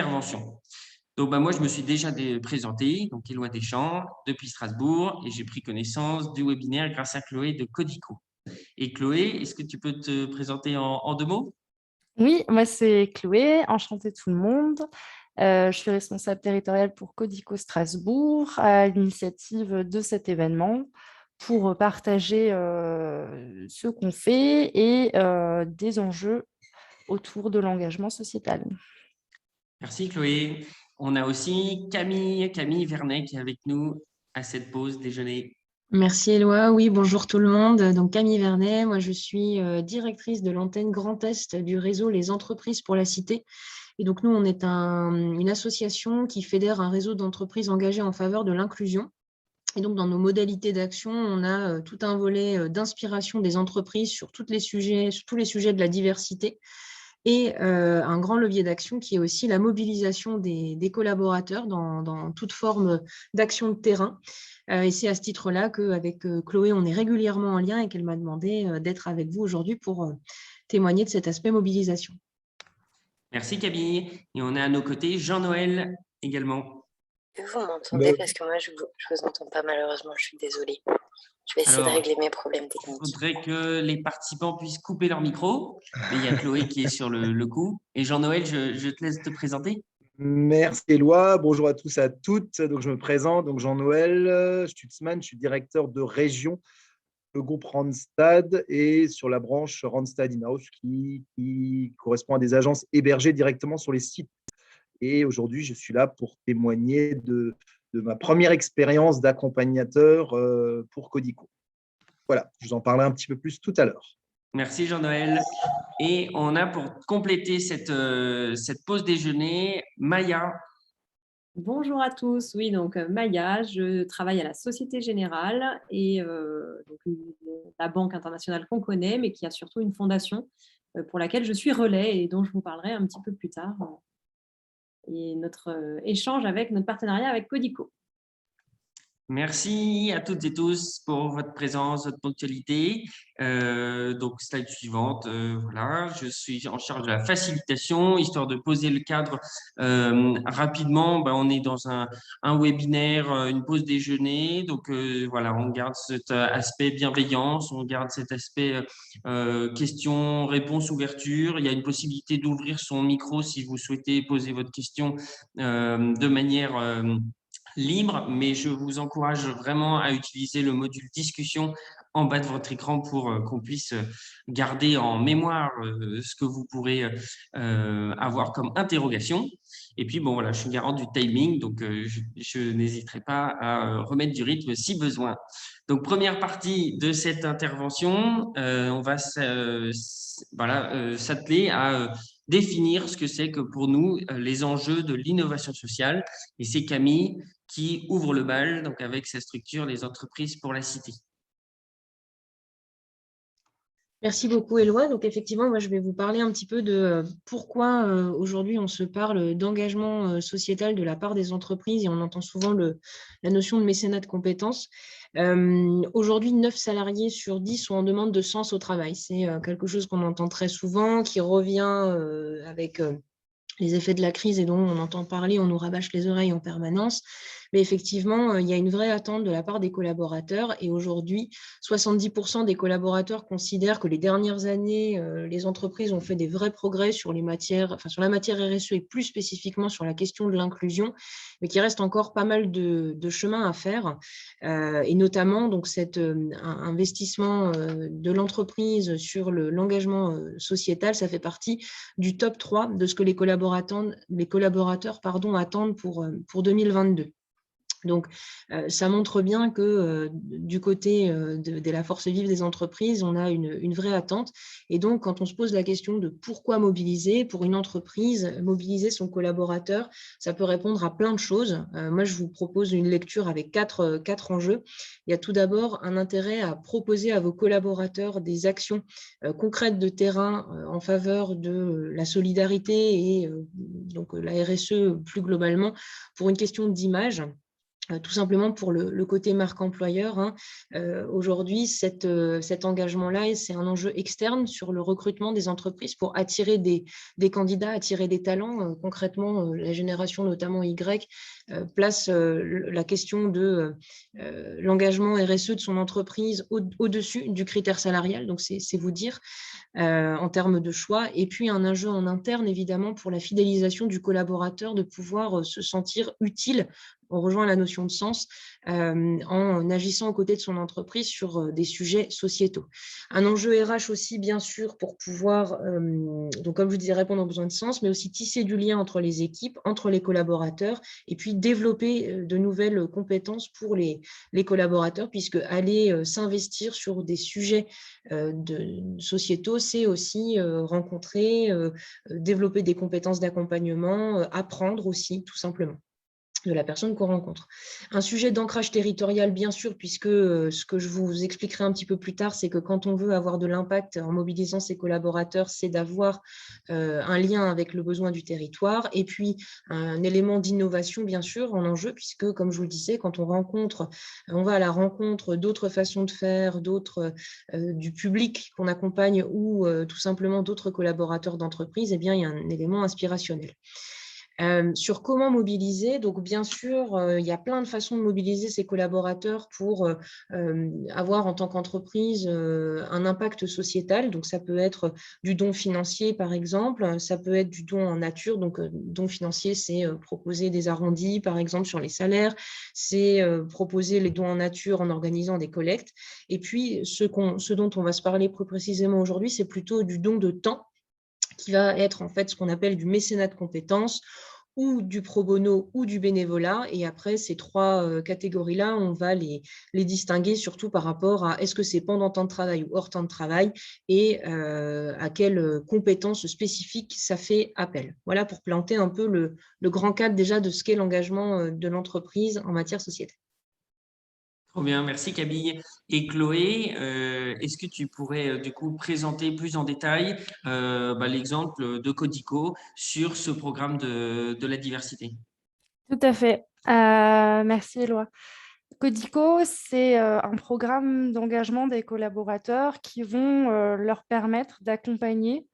intervention. Donc, moi, je me suis déjà présenté, donc Éloi Deschamps, depuis Strasbourg, et j'ai pris connaissance du webinaire grâce à Chloé de Codico. Et Chloé, est-ce que tu peux te présenter en 2 mots? Oui, moi c'est Chloé, enchantée tout le monde. Je suis responsable territoriale pour Codico Strasbourg à l'initiative de cet événement pour partager ce qu'on fait et des enjeux autour de l'engagement sociétal. Merci Chloé. On a aussi Camille Vernet qui est avec nous à cette pause déjeuner. Merci Éloi. Oui, bonjour tout le monde. Donc Camille Vernet, moi je suis directrice de l'antenne Grand Est du réseau Les Entreprises pour la Cité. Et donc nous, on est une association qui fédère un réseau d'entreprises engagées en faveur de l'inclusion. Et donc dans nos modalités d'action, on a tout un volet d'inspiration des entreprises sur tous les sujets de la diversité. Et un grand levier d'action qui est aussi la mobilisation des collaborateurs dans toute forme d'action de terrain. Et c'est à ce titre-là qu'avec Chloé, on est régulièrement en lien et qu'elle m'a demandé d'être avec vous aujourd'hui pour témoigner de cet aspect mobilisation. Merci Camille. Et on a à nos côtés Jean-Noël également. Vous m'entendez? Parce que moi, je vous entends pas malheureusement, je suis désolée. Je vais essayer de régler mes problèmes techniques. Il faudrait que les participants puissent couper leur micro. Mais il y a Chloé qui est sur le coup. Et Jean-Noël, je te laisse te présenter. Merci Éloi, bonjour à tous et à toutes. Donc, je me présente, donc Jean-Noël Stutzmann, je suis directeur de région le groupe Randstad et sur la branche Randstad In-house qui correspond à des agences hébergées directement sur les sites. Et aujourd'hui, je suis là pour témoigner de ma première expérience d'accompagnateur pour Codico. Voilà, je vous en parlerai un petit peu plus tout à l'heure. Merci Jean-Noël. Et on a pour compléter cette pause déjeuner, Maya. Bonjour à tous. Oui, donc Maya, je travaille à la Société Générale et donc, la banque internationale qu'on connaît, mais qui a surtout une fondation pour laquelle je suis relais et dont je vous parlerai un petit peu plus tard. Et notre échange avec notre partenariat avec Codico. Merci à toutes et tous pour votre présence, votre ponctualité. Donc, slide suivante. Voilà, je suis en charge de la facilitation, histoire de poser le cadre rapidement. On est dans un webinaire, une pause déjeuner. Donc, voilà, on garde cet aspect bienveillance, on garde cet aspect questions, réponses, ouverture. Il y a une possibilité d'ouvrir son micro si vous souhaitez poser votre question de manière libre, mais je vous encourage vraiment à utiliser le module discussion en bas de votre écran pour qu'on puisse garder en mémoire ce que vous pourrez avoir comme interrogation. Et puis, bon, voilà, je suis garant du timing, donc je n'hésiterai pas à remettre du rythme si besoin. Donc, première partie de cette intervention, on va s'atteler à définir ce que c'est que pour nous les enjeux de l'innovation sociale. Et c'est Camille qui ouvre le bal donc avec sa structure Les Entreprises pour la Cité. Merci beaucoup Éloi. Donc effectivement, moi je vais vous parler un petit peu de pourquoi aujourd'hui on se parle d'engagement sociétal de la part des entreprises et on entend souvent la notion de mécénat de compétences. Aujourd'hui, 9 salariés sur 10 sont en demande de sens au travail. C'est quelque chose qu'on entend très souvent, qui revient avec les effets de la crise et dont on entend parler, on nous rabâche les oreilles en permanence. Mais effectivement, il y a une vraie attente de la part des collaborateurs. Et aujourd'hui, 70% des collaborateurs considèrent que les dernières années, les entreprises ont fait des vrais progrès sur la matière RSE et plus spécifiquement sur la question de l'inclusion, mais qu'il reste encore pas mal de chemin à faire. Et notamment, donc, cet investissement de l'entreprise sur l'engagement sociétal, ça fait partie du top 3 de ce que les collaborateurs attendent pour 2022. Donc, ça montre bien que du côté de la force vive des entreprises, on a une vraie attente. Et donc, quand on se pose la question de pourquoi mobiliser, pour une entreprise, mobiliser son collaborateur, ça peut répondre à plein de choses. Moi, je vous propose une lecture avec quatre enjeux. Il y a tout d'abord un intérêt à proposer à vos collaborateurs des actions concrètes de terrain en faveur de la solidarité et donc la RSE plus globalement pour une question d'image. tout simplement pour le côté marque employeur, hein. Aujourd'hui, cet engagement-là, c'est un enjeu externe sur le recrutement des entreprises pour attirer des candidats, attirer des talents. Concrètement, la génération, notamment Y, place la question de l'engagement RSE de son entreprise au-dessus du critère salarial, donc c'est vous dire, en termes de choix. Et puis, un enjeu en interne, évidemment, pour la fidélisation du collaborateur, de pouvoir se sentir utile. On rejoint la notion de sens en agissant aux côtés de son entreprise sur des sujets sociétaux. Un enjeu RH aussi, bien sûr, pour pouvoir, donc comme je vous disais, répondre aux besoins de sens, mais aussi tisser du lien entre les équipes, entre les collaborateurs, et puis développer de nouvelles compétences pour les collaborateurs, puisque aller s'investir sur des sujets sociétaux, c'est aussi rencontrer, développer des compétences d'accompagnement, apprendre aussi, tout simplement, de la personne qu'on rencontre. Un sujet d'ancrage territorial, bien sûr, puisque ce que je vous expliquerai un petit peu plus tard, c'est que quand on veut avoir de l'impact en mobilisant ses collaborateurs, c'est d'avoir un lien avec le besoin du territoire, et puis un élément d'innovation, bien sûr, en enjeu, puisque, comme je vous le disais, quand on va à la rencontre d'autres façons de faire, d'autres du public qu'on accompagne, ou tout simplement d'autres collaborateurs d'entreprise, eh bien, il y a un élément inspirationnel. Sur comment mobiliser, donc bien sûr, il y a plein de façons de mobiliser ses collaborateurs pour avoir en tant qu'entreprise un impact sociétal. Donc ça peut être du don financier, par exemple, ça peut être du don en nature. Donc don financier, c'est proposer des arrondis, par exemple, sur les salaires, c'est proposer les dons en nature en organisant des collectes. Et puis ce dont on va se parler plus précisément aujourd'hui, c'est plutôt du don de temps, qui va être en fait ce qu'on appelle du mécénat de compétences, ou du pro bono ou du bénévolat. Et après, ces trois catégories-là, on va les distinguer surtout par rapport à est-ce que c'est pendant temps de travail ou hors temps de travail, et à quelles compétences spécifiques ça fait appel. Voilà pour planter un peu le grand cadre déjà de ce qu'est l'engagement de l'entreprise en matière sociétale. Trop bien, merci Camille. Et Chloé, est-ce que tu pourrais du coup présenter plus en détail l'exemple de Codico sur ce programme de la diversité? Tout à fait. Merci, Éloi. Codico, c'est un programme d'engagement des collaborateurs qui vont leur permettre d'accompagner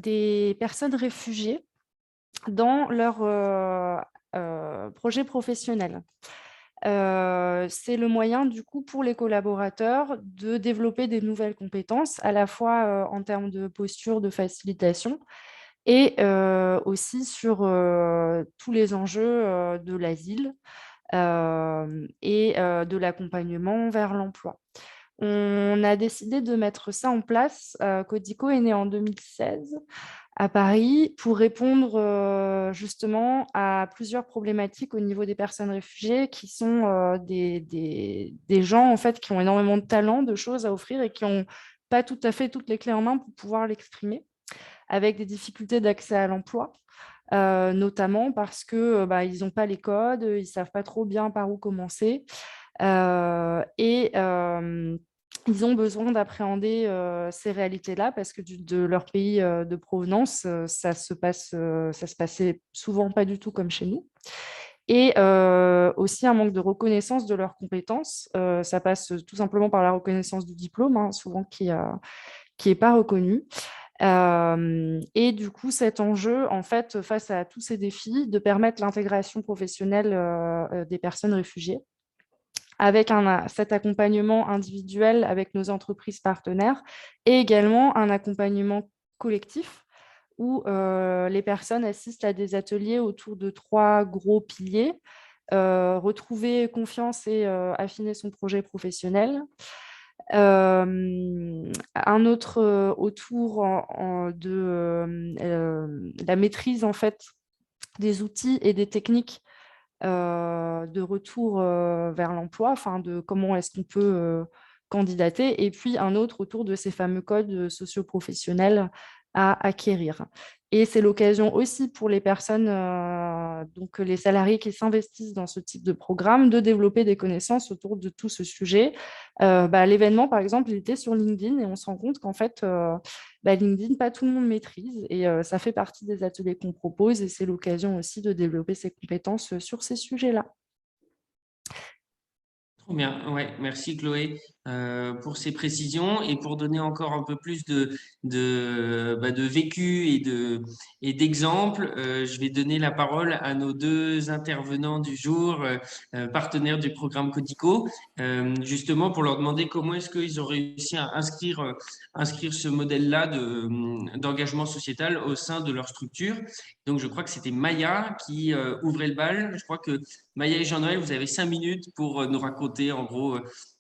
des personnes réfugiées dans leur projet professionnel. C'est le moyen, du coup, pour les collaborateurs de développer des nouvelles compétences, à la fois en termes de posture, de facilitation, et aussi sur tous les enjeux de l'asile et de l'accompagnement vers l'emploi. On a décidé de mettre ça en place. Codico est né en 2016 à Paris pour répondre justement à plusieurs problématiques au niveau des personnes réfugiées, qui sont des gens en fait qui ont énormément de talent, de choses à offrir, et qui n'ont pas tout à fait toutes les clés en main pour pouvoir l'exprimer, avec des difficultés d'accès à l'emploi. Notamment parce que ils n'ont pas les codes, ils ne savent pas trop bien par où commencer, et ils ont besoin d'appréhender ces réalités-là, parce que de leur pays de provenance, ça se passait souvent pas du tout comme chez nous. Et aussi un manque de reconnaissance de leurs compétences. Ça passe tout simplement par la reconnaissance du diplôme, hein, souvent qui n'est pas reconnu. Et du coup, cet enjeu, en fait, face à tous ces défis, de permettre l'intégration professionnelle des personnes réfugiées, avec cet accompagnement individuel avec nos entreprises partenaires, et également un accompagnement collectif où les personnes assistent à des ateliers autour de 3 gros piliers: retrouver confiance et affiner son projet professionnel. Un autre autour de la maîtrise en fait des outils et des techniques de retour vers l'emploi, enfin de comment est-ce qu'on peut candidater, et puis un autre autour de ces fameux codes socio-professionnels à acquérir. Et c'est l'occasion aussi pour les personnes, donc les salariés qui s'investissent dans ce type de programme, de développer des connaissances autour de tout ce sujet. L'événement, par exemple, il était sur LinkedIn, et on se rend compte qu'en fait, LinkedIn, pas tout le monde maîtrise, et ça fait partie des ateliers qu'on propose, et c'est l'occasion aussi de développer ses compétences sur ces sujets-là. Trop bien, ouais, merci Chloé pour ces précisions et pour donner encore un peu plus de vécu et d'exemples. Je vais donner la parole à nos deux intervenants du jour, partenaires du programme Codico, justement pour leur demander comment est-ce qu'ils ont réussi à inscrire ce modèle-là d'engagement sociétal au sein de leur structure. Donc, je crois que c'était Maya qui ouvrait le bal. Je crois que Maya et Jean-Noël, vous avez 5 minutes pour nous raconter en gros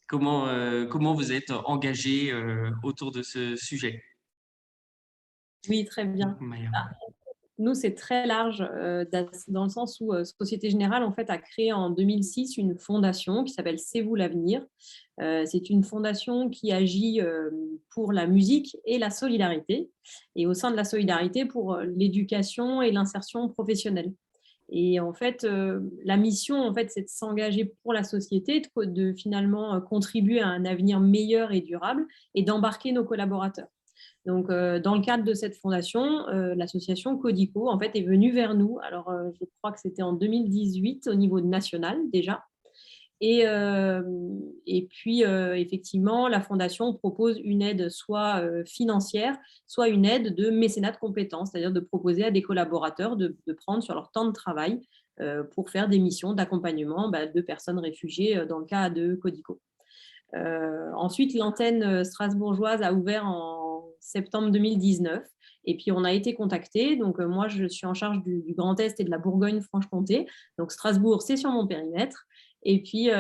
comment vous êtes engagés autour de ce sujet. Oui, très bien. Maya. Nous, c'est très large dans le sens où Société Générale en fait, a créé en 2006 une fondation qui s'appelle C'est vous l'avenir. C'est une fondation qui agit pour la musique et la solidarité, et au sein de la solidarité pour l'éducation et l'insertion professionnelle. Et en fait, la mission, en fait, c'est de s'engager pour la société, de finalement contribuer à un avenir meilleur et durable et d'embarquer nos collaborateurs. Donc, dans le cadre de cette fondation, l'association Codico en fait, est venue vers nous. Alors, je crois que c'était en 2018 au niveau national déjà. Et puis, effectivement, la fondation propose une aide soit financière, soit une aide de mécénat de compétences, c'est-à-dire de proposer à des collaborateurs de prendre sur leur temps de travail pour faire des missions d'accompagnement de personnes réfugiées dans le cas de Codico. Ensuite, l'antenne strasbourgeoise a ouvert en septembre 2019 et puis on a été contacté. Donc, moi, je suis en charge du Grand Est et de la Bourgogne-Franche-Comté. Donc, Strasbourg, c'est sur mon périmètre. Et puis,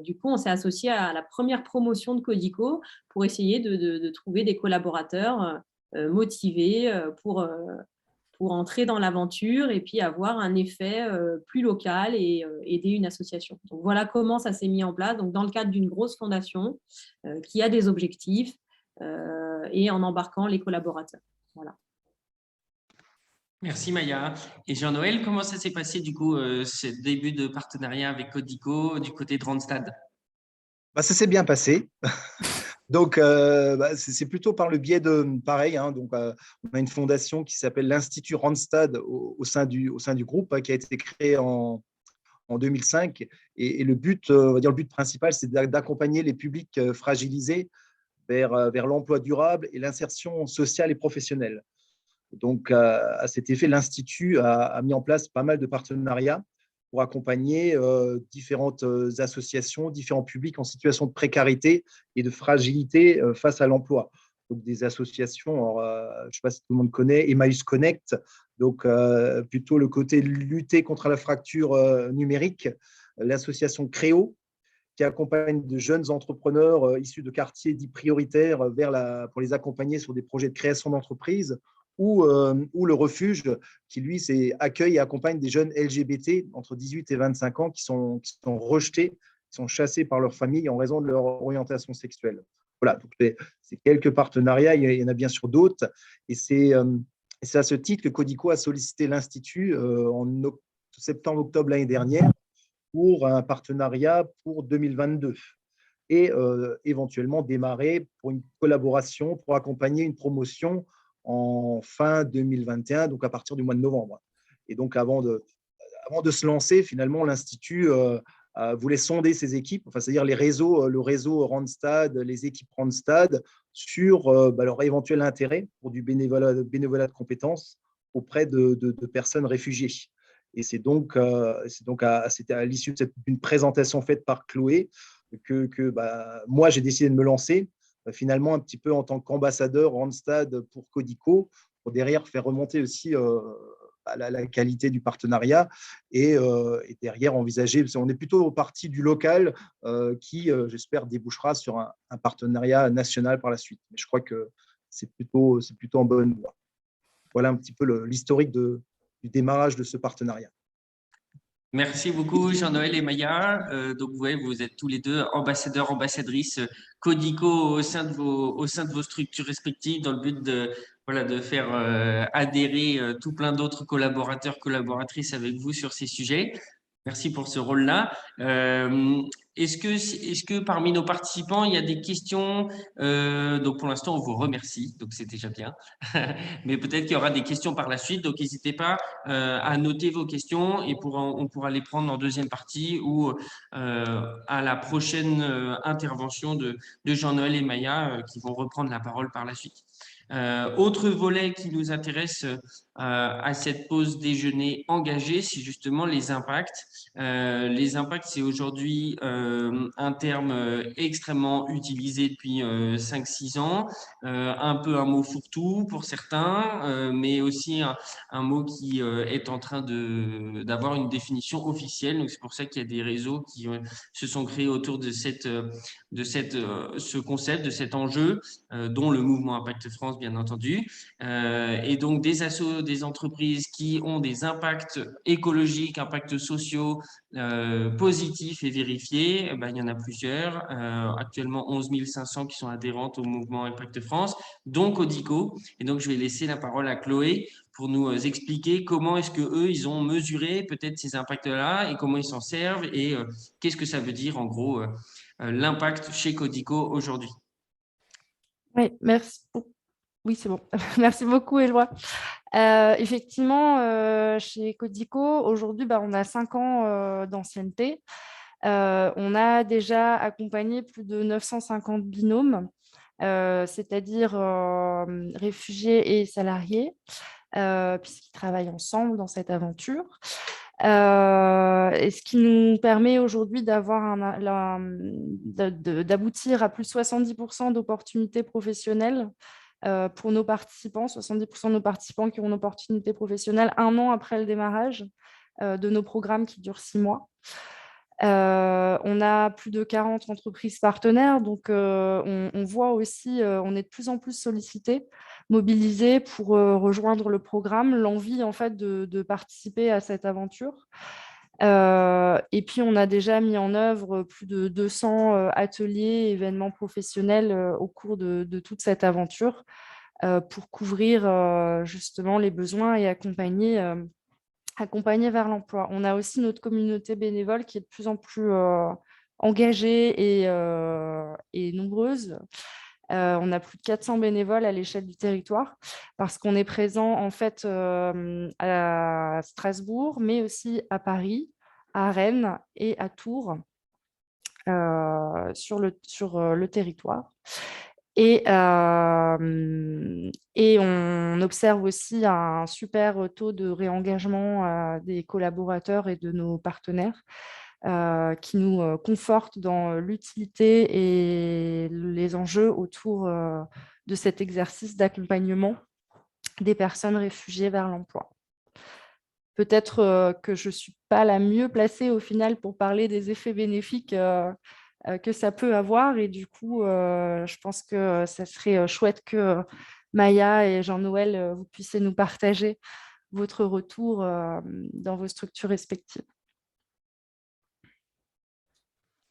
du coup, on s'est associé à la première promotion de Codico pour essayer de trouver des collaborateurs motivés pour entrer dans l'aventure et puis avoir un effet plus local et aider une association. Donc, voilà comment ça s'est mis en place. Donc, dans le cadre d'une grosse fondation qui a des objectifs et en embarquant les collaborateurs. Voilà. Merci Maya. Et Jean-Noël, comment ça s'est passé du coup ce début de partenariat avec Codico du côté de Randstad? Ça s'est bien passé. Donc, c'est plutôt par le biais de pareil. Donc, on a une fondation qui s'appelle l'Institut Randstad au sein du groupe, qui a été créé en 2005. Et le but, on va dire le but principal, c'est d'accompagner les publics fragilisés vers l'emploi durable et l'insertion sociale et professionnelle. Donc, à cet effet, l'Institut a mis en place pas mal de partenariats pour accompagner différentes associations, différents publics en situation de précarité et de fragilité face à l'emploi. Donc, des associations, je ne sais pas si tout le monde connaît, Emmaüs Connect, donc plutôt le côté lutter contre la fracture numérique, l'association Créo, qui accompagne de jeunes entrepreneurs issus de quartiers dits prioritaires pour les accompagner sur des projets de création d'entreprise, ou le refuge qui, lui, accueille et accompagne des jeunes LGBT entre 18 et 25 ans qui sont rejetés, qui sont chassés par leur famille en raison de leur orientation sexuelle. Voilà, donc c'est quelques partenariats, il y en a bien sûr d'autres. Et c'est à ce titre que Codico a sollicité l'Institut en septembre-octobre l'année dernière pour un partenariat pour 2022 et éventuellement démarrer pour une collaboration pour accompagner une promotion en fin 2021, donc à partir du mois de novembre. Et donc, avant de se lancer, finalement, l'Institut voulait sonder ses équipes, c'est-à-dire le réseau Randstad, les équipes Randstad, sur leur éventuel intérêt pour du bénévolat de compétences auprès de personnes réfugiées. Et c'est donc à l'issue d'une présentation faite par Chloé que moi, j'ai décidé de me lancer, finalement un petit peu en tant qu'ambassadeur Randstad pour Codico, pour derrière faire remonter aussi la qualité du partenariat et derrière envisager, on est plutôt au parti du local qui, j'espère, débouchera sur un partenariat national par la suite. Mais je crois que c'est plutôt en bonne voie. Voilà un petit peu l'historique du démarrage de ce partenariat. Merci beaucoup Jean-Noël et Maya. Donc vous êtes tous les deux ambassadeurs, ambassadrices Codico au sein de vos structures respectives dans le but de faire adhérer tout plein d'autres collaborateurs, collaboratrices avec vous sur ces sujets. Merci pour ce rôle-là. est-ce que parmi nos participants, il y a des questions? Donc, pour l'instant, on vous remercie. Donc, c'est déjà bien. Mais peut-être qu'il y aura des questions par la suite. Donc, n'hésitez pas à noter vos questions et on pourra les prendre en deuxième partie ou à la prochaine intervention de Jean-Noël et Maya qui vont reprendre la parole par la suite. Autre volet qui nous intéresse à cette pause déjeuner engagée, c'est justement les impacts. Les impacts, c'est aujourd'hui un terme extrêmement utilisé depuis 5-6 ans, un peu un mot fourre-tout pour certains, mais aussi un mot qui est en train d'avoir une définition officielle. Donc, c'est pour ça qu'il y a des réseaux qui se sont créés autour de ce concept, de cet enjeu, dont le mouvement Impact France, bien entendu. Et donc, des entreprises qui ont des impacts écologiques, impacts sociaux positifs et vérifiés, eh ben, il y en a plusieurs. Actuellement, 11 500 qui sont adhérentes au mouvement Impact France, dont Codico. Et donc, je vais laisser la parole à Chloé pour nous expliquer comment est-ce qu'eux, ils ont mesuré peut-être ces impacts-là et comment ils s'en servent et qu'est-ce que ça veut dire, en gros, l'impact chez Codico aujourd'hui. Oui, merci. Oui, c'est bon. Merci beaucoup, Éloi. Effectivement, chez Codico, aujourd'hui, on a 5 ans d'ancienneté. On a déjà accompagné plus de 950 binômes, c'est-à-dire réfugiés et salariés, puisqu'ils travaillent ensemble dans cette aventure. Et ce qui nous permet aujourd'hui d'aboutir à plus de 70% d'opportunités professionnelles pour nos participants, 70% de nos participants qui ont une opportunité professionnelle 1 an après le démarrage de nos programmes qui durent 6 mois. On a plus de 40 entreprises partenaires, donc on voit aussi, on est de plus en plus sollicités, mobilisés pour rejoindre le programme, l'envie en fait de participer à cette aventure. Et puis, on a déjà mis en œuvre plus de 200 ateliers, événements professionnels au cours de toute cette aventure pour couvrir justement les besoins et accompagner vers l'emploi. On a aussi notre communauté bénévole qui est de plus en plus engagée et nombreuse. On a plus de 400 bénévoles à l'échelle du territoire parce qu'on est présent en fait à Strasbourg, mais aussi à Paris, à Rennes et à Tours sur le territoire. Et on observe aussi un super taux de réengagement des collaborateurs et de nos partenaires qui nous confortent dans l'utilité et les enjeux autour de cet exercice d'accompagnement des personnes réfugiées vers l'emploi. Peut-être que je ne suis pas la mieux placée au final pour parler des effets bénéfiques que ça peut avoir. Et du coup, je pense que ça serait chouette que Maya et Jean-Noël, vous puissiez nous partager votre retour dans vos structures respectives.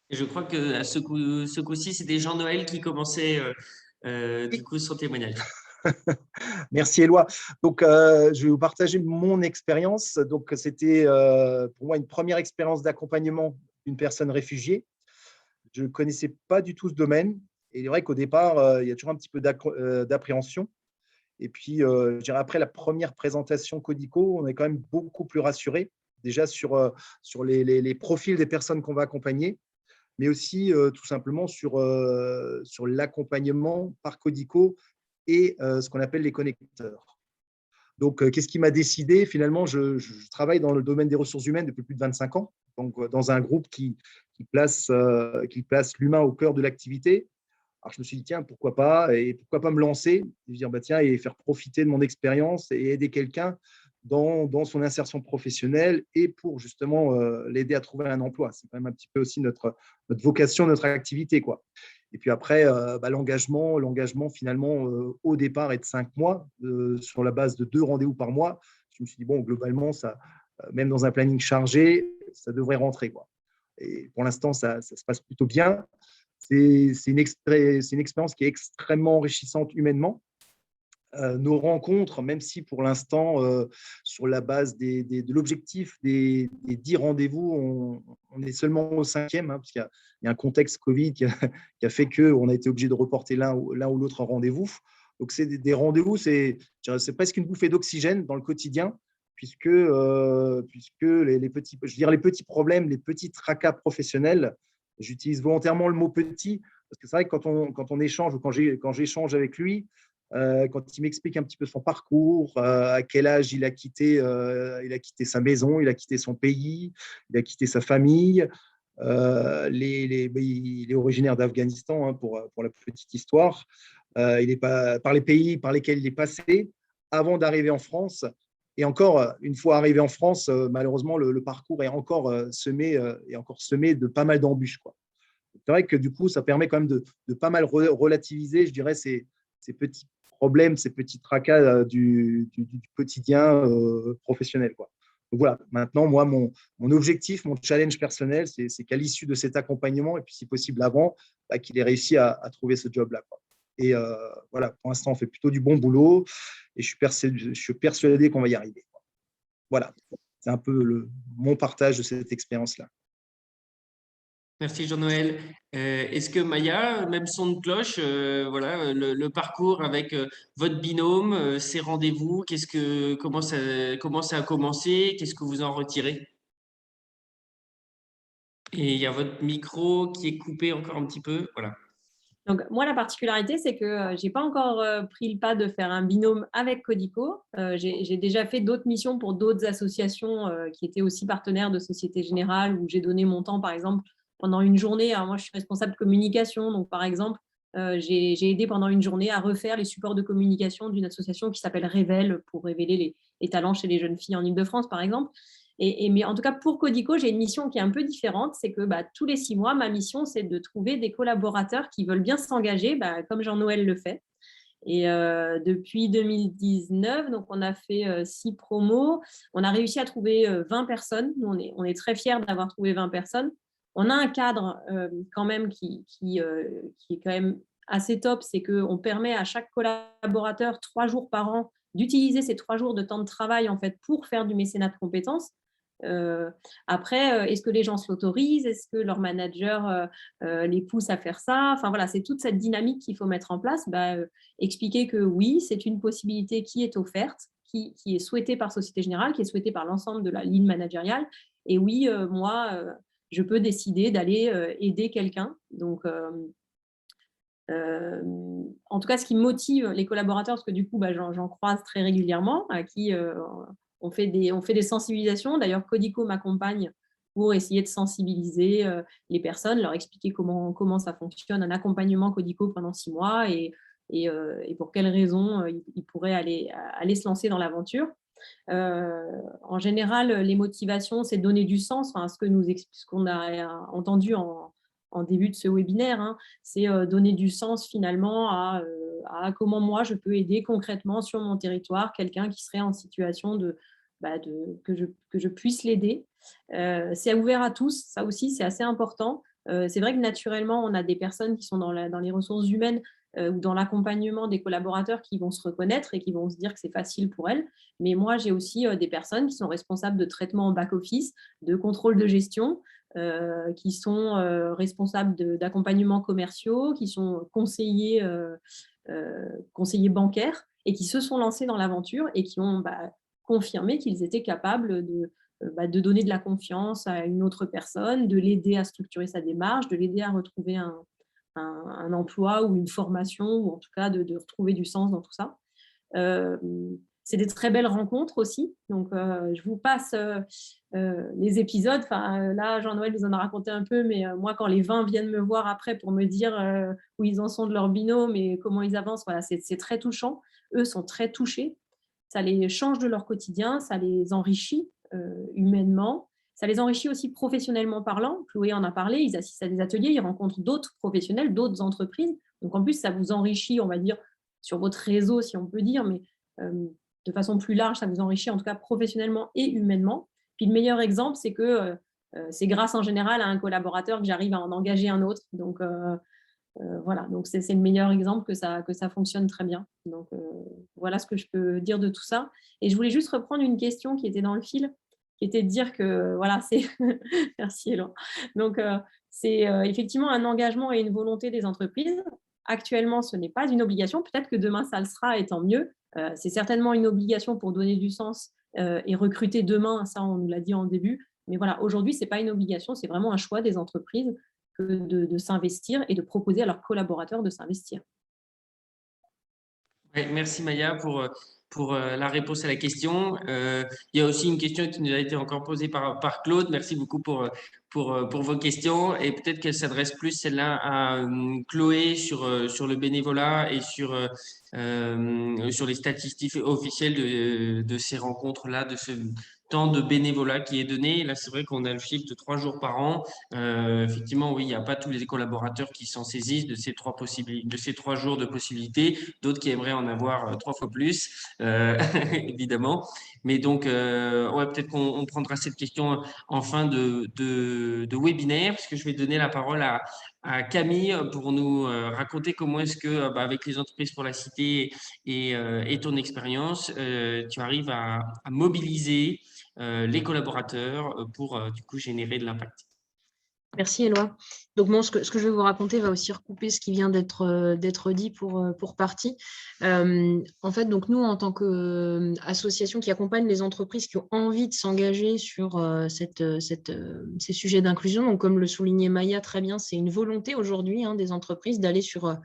Je crois que ce coup-ci, c'était Jean-Noël qui commençait du coup son témoignage. Merci Éloi. Donc, je vais vous partager mon expérience. Donc, c'était pour moi une première expérience d'accompagnement d'une personne réfugiée. Je ne connaissais pas du tout ce domaine. Et il est vrai qu'au départ, il y a toujours un petit peu d'appréhension. Et puis, je dirais après la première présentation Codico, on est quand même beaucoup plus rassuré, déjà sur les profils des personnes qu'on va accompagner, mais aussi tout simplement sur l'accompagnement par Codico et ce qu'on appelle les connecteurs. Donc, qu'est-ce qui m'a décidé? Finalement, je travaille dans le domaine des ressources humaines depuis plus de 25 ans, donc dans un groupe qui place l'humain au cœur de l'activité. Alors, je me suis dit, tiens, pourquoi pas me lancer et dire, tiens, et faire profiter de mon expérience et aider quelqu'un dans son insertion professionnelle et pour justement l'aider à trouver un emploi. C'est quand même un petit peu aussi notre vocation, notre activité, quoi. Et puis après, l'engagement finalement, au départ, est de 5 mois sur la base de 2 rendez-vous par mois. Je me suis dit, bon, globalement, ça, même dans un planning chargé, ça devrait rentrer, quoi. Et pour l'instant, ça se passe plutôt bien. C'est une expérience qui est extrêmement enrichissante humainement. nos rencontres, même si pour l'instant, sur la base de l'objectif des 10 rendez-vous, on est seulement au 5e, parce qu'il y a un contexte Covid qui a fait qu'on a été obligé de reporter l'un ou l'autre rendez-vous. Donc, c'est des rendez-vous, c'est presque une bouffée d'oxygène dans le quotidien, puisque les petits problèmes, les petits tracas professionnels, j'utilise volontairement le mot petit, parce que c'est vrai que quand on échange ou quand j'échange avec lui, quand il m'explique un petit peu son parcours, à quel âge il a quitté sa maison, il a quitté son pays, il a quitté sa famille. Il est originaire d'Afghanistan, pour la petite histoire. Il est par les pays par lesquels il est passé avant d'arriver en France. Et encore, une fois arrivé en France, malheureusement, le parcours est encore semé de pas mal d'embûches, quoi. C'est vrai que du coup, ça permet quand même de pas mal relativiser, je dirais, ces petits problèmes, ces petits tracas du quotidien professionnel, quoi. Donc voilà, maintenant, moi, mon objectif, mon challenge personnel, c'est qu'à l'issue de cet accompagnement, et puis si possible avant, qu'il ait réussi à trouver ce job-là, quoi. Et voilà, pour l'instant, on fait plutôt du bon boulot et je suis persuadé qu'on va y arriver, quoi. Voilà, c'est un peu mon partage de cette expérience-là. Merci Jean-Noël. Est-ce que Maya, même son de cloche, voilà, le parcours avec votre binôme, ces rendez-vous, comment ça a commencé, qu'est-ce que vous en retirez? Et il y a votre micro qui est coupé encore un petit peu, voilà. Donc, moi, la particularité, c'est que je n'ai pas encore pris le pas de faire un binôme avec Codico. J'ai déjà fait d'autres missions pour d'autres associations qui étaient aussi partenaires de Société Générale, où j'ai donné mon temps, par exemple, pendant une journée. Alors, moi, je suis responsable de communication. Donc, par exemple, j'ai aidé pendant une journée à refaire les supports de communication d'une association qui s'appelle Révèle, pour révéler les talents chez les jeunes filles en Île-de-France, par exemple. Mais en tout cas, pour Codico, j'ai une mission qui est un peu différente. C'est que tous les 6 mois, ma mission, c'est de trouver des collaborateurs qui veulent bien s'engager, comme Jean-Noël le fait. Et depuis 2019, donc on a fait 6 promos. On a réussi à trouver 20 personnes. Nous, on est très fiers d'avoir trouvé 20 personnes. On a un cadre quand même qui est quand même assez top. C'est qu'on permet à chaque collaborateur 3 jours par an d'utiliser ces 3 jours de temps de travail en fait, pour faire du mécénat de compétences. Après, est-ce que les gens se l'autorisent? Est-ce que leur manager les pousse à faire ça? Enfin voilà, c'est toute cette dynamique qu'il faut mettre en place. Expliquer que oui, c'est une possibilité qui est offerte, qui est souhaitée par Société Générale, qui est souhaitée par l'ensemble de la ligne managériale. Et oui, moi, je peux décider d'aller aider quelqu'un. Donc, en tout cas, ce qui motive les collaborateurs, parce que du coup, j'en croise très régulièrement, à qui on fait des sensibilisations. D'ailleurs, Codico m'accompagne pour essayer de sensibiliser les personnes, leur expliquer comment ça fonctionne, un accompagnement Codico pendant 6 mois et pour quelles raisons ils pourraient aller se lancer dans l'aventure. En général, les motivations, c'est donner du sens, ce qu'on a entendu en début de ce webinaire, c'est donner du sens finalement à comment moi je peux aider concrètement sur mon territoire quelqu'un qui serait en situation que je puisse l'aider. C'est ouvert à tous, ça aussi c'est assez important. C'est vrai que naturellement, on a des personnes qui sont dans les ressources humaines ou dans l'accompagnement des collaborateurs qui vont se reconnaître et qui vont se dire que c'est facile pour elles. Mais moi, j'ai aussi des personnes qui sont responsables de traitement en back-office, de contrôle de gestion, qui sont responsables d'accompagnement commerciaux, qui sont conseillers bancaires et qui se sont lancés dans l'aventure et qui ont confirmé qu'ils étaient capables de donner de la confiance à une autre personne, de l'aider à structurer sa démarche, de l'aider à retrouver un emploi ou une formation, ou en tout cas de retrouver du sens dans tout ça. C'est des très belles rencontres aussi. Donc, je vous passe les épisodes. Là, Jean-Noël vous en a raconté un peu, mais moi, quand les 20 viennent me voir après pour me dire où ils en sont de leur binôme et comment ils avancent, voilà, c'est très touchant. Eux sont très touchés. Ça les change de leur quotidien, ça les enrichit humainement. Ça les enrichit aussi professionnellement parlant. Chloé en a parlé, ils assistent à des ateliers, ils rencontrent d'autres professionnels, d'autres entreprises. Donc, en plus, ça vous enrichit, on va dire, sur votre réseau, si on peut dire, mais de façon plus large, ça vous enrichit en tout cas professionnellement et humainement. Puis le meilleur exemple, c'est que c'est grâce en général à un collaborateur que j'arrive à en engager un autre. Donc, Voilà, donc c'est le meilleur exemple que ça fonctionne très bien. Donc, voilà ce que je peux dire de tout ça. Et je voulais juste reprendre une question qui était dans le fil, qui était de dire que, voilà, c'est… Merci, Eloi. Donc, c'est effectivement un engagement et une volonté des entreprises. Actuellement, ce n'est pas une obligation. Peut-être que demain, ça le sera, et tant mieux. C'est certainement une obligation pour donner du sens et recruter demain. Ça, on nous l'a dit en début. Mais voilà, aujourd'hui, ce n'est pas une obligation, c'est vraiment un choix des entreprises de s'investir et de proposer à leurs collaborateurs de s'investir. Ouais, merci Maya pour la réponse à la question. Il y a aussi une question qui nous a été encore posée par Claude. Merci beaucoup pour vos questions. Et peut-être qu'elle s'adresse plus celle-là à Chloé sur le bénévolat et sur les statistiques officielles de ces rencontres-là, de ce temps de bénévolat qui est donné. Là, c'est vrai qu'on a le chiffre de 3 jours par an. Effectivement, oui, il n'y a pas tous les collaborateurs qui s'en saisissent de ces 3 jours de possibilités. D'autres qui aimeraient en avoir 3 fois plus, évidemment. Mais donc, ouais, peut-être qu'on prendra cette question en fin de webinaire, parce que je vais donner la parole à Camille pour nous raconter comment est-ce que, avec les entreprises pour la cité et ton expérience, tu arrives à mobiliser les collaborateurs pour du coup générer de l'impact. Merci Éloi. Donc bon, ce que je vais vous raconter va aussi recouper ce qui vient d'être dit pour partie. En fait, donc nous, en tant qu'association qui accompagne les entreprises qui ont envie de s'engager sur ces sujets d'inclusion, donc comme le soulignait Maya très bien, c'est une volonté aujourd'hui des entreprises d'aller sur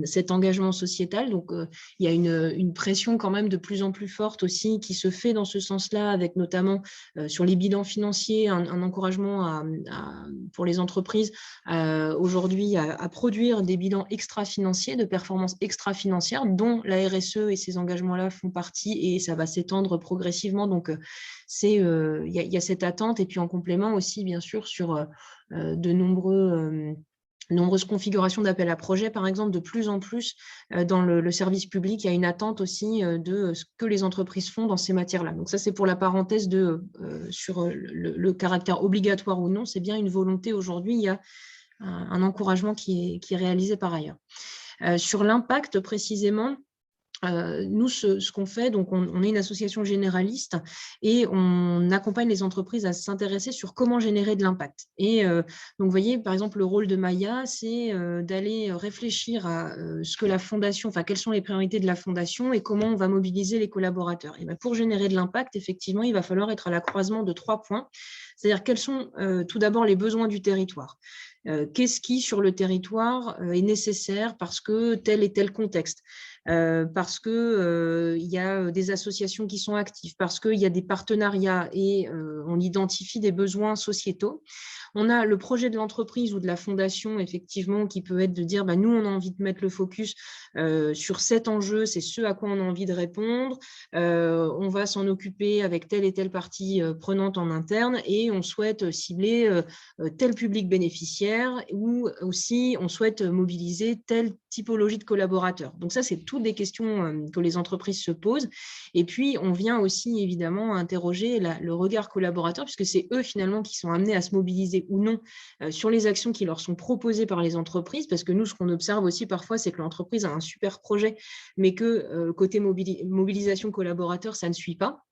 cet engagement sociétal. Donc, il y a une pression quand même de plus en plus forte aussi qui se fait dans ce sens-là, avec notamment sur les bilans financiers, un encouragement pour les entreprises aujourd'hui à produire des bilans extra-financiers, de performances extra-financières, dont la RSE et ces engagements-là font partie, et ça va s'étendre progressivement. Donc, il y a cette attente, et puis en complément aussi, bien sûr, sur de nombreuses configurations d'appel à projet, par exemple, de plus en plus dans le service public, il y a une attente aussi de ce que les entreprises font dans ces matières-là. Donc ça, c'est pour la parenthèse sur le caractère obligatoire ou non. C'est bien une volonté aujourd'hui, il y a un encouragement qui est réalisé par ailleurs. Sur l'impact précisément, nous, ce qu'on fait, donc on est une association généraliste et on accompagne les entreprises à s'intéresser sur comment générer de l'impact. Et donc, vous voyez, par exemple, le rôle de Maya, c'est d'aller réfléchir à ce que la fondation, enfin, quelles sont les priorités de la fondation et comment on va mobiliser les collaborateurs. Et bien, pour générer de l'impact, effectivement, il va falloir être à la croisement de 3 points. C'est-à-dire, quels sont tout d'abord les besoins du territoire. Qu'est-ce qui, sur le territoire, est nécessaire parce que tel et tel contexte, parce qu'il y a des associations qui sont actives, parce qu'il y a des partenariats et on identifie des besoins sociétaux. On a le projet de l'entreprise ou de la fondation, effectivement, qui peut être de dire nous, on a envie de mettre le focus sur cet enjeu, c'est ce à quoi on a envie de répondre. On va s'en occuper avec telle et telle partie prenante en interne et on souhaite cibler tel public bénéficiaire ou aussi on souhaite mobiliser telle typologie de collaborateurs. Donc ça, c'est toutes des questions que les entreprises se posent. Et puis, on vient aussi évidemment interroger le regard collaborateur, puisque c'est eux finalement qui sont amenés à se mobiliser ou non sur les actions qui leur sont proposées par les entreprises, parce que nous, ce qu'on observe aussi parfois, c'est que l'entreprise a un super projet, mais que côté mobilisation collaborateur, ça ne suit pas.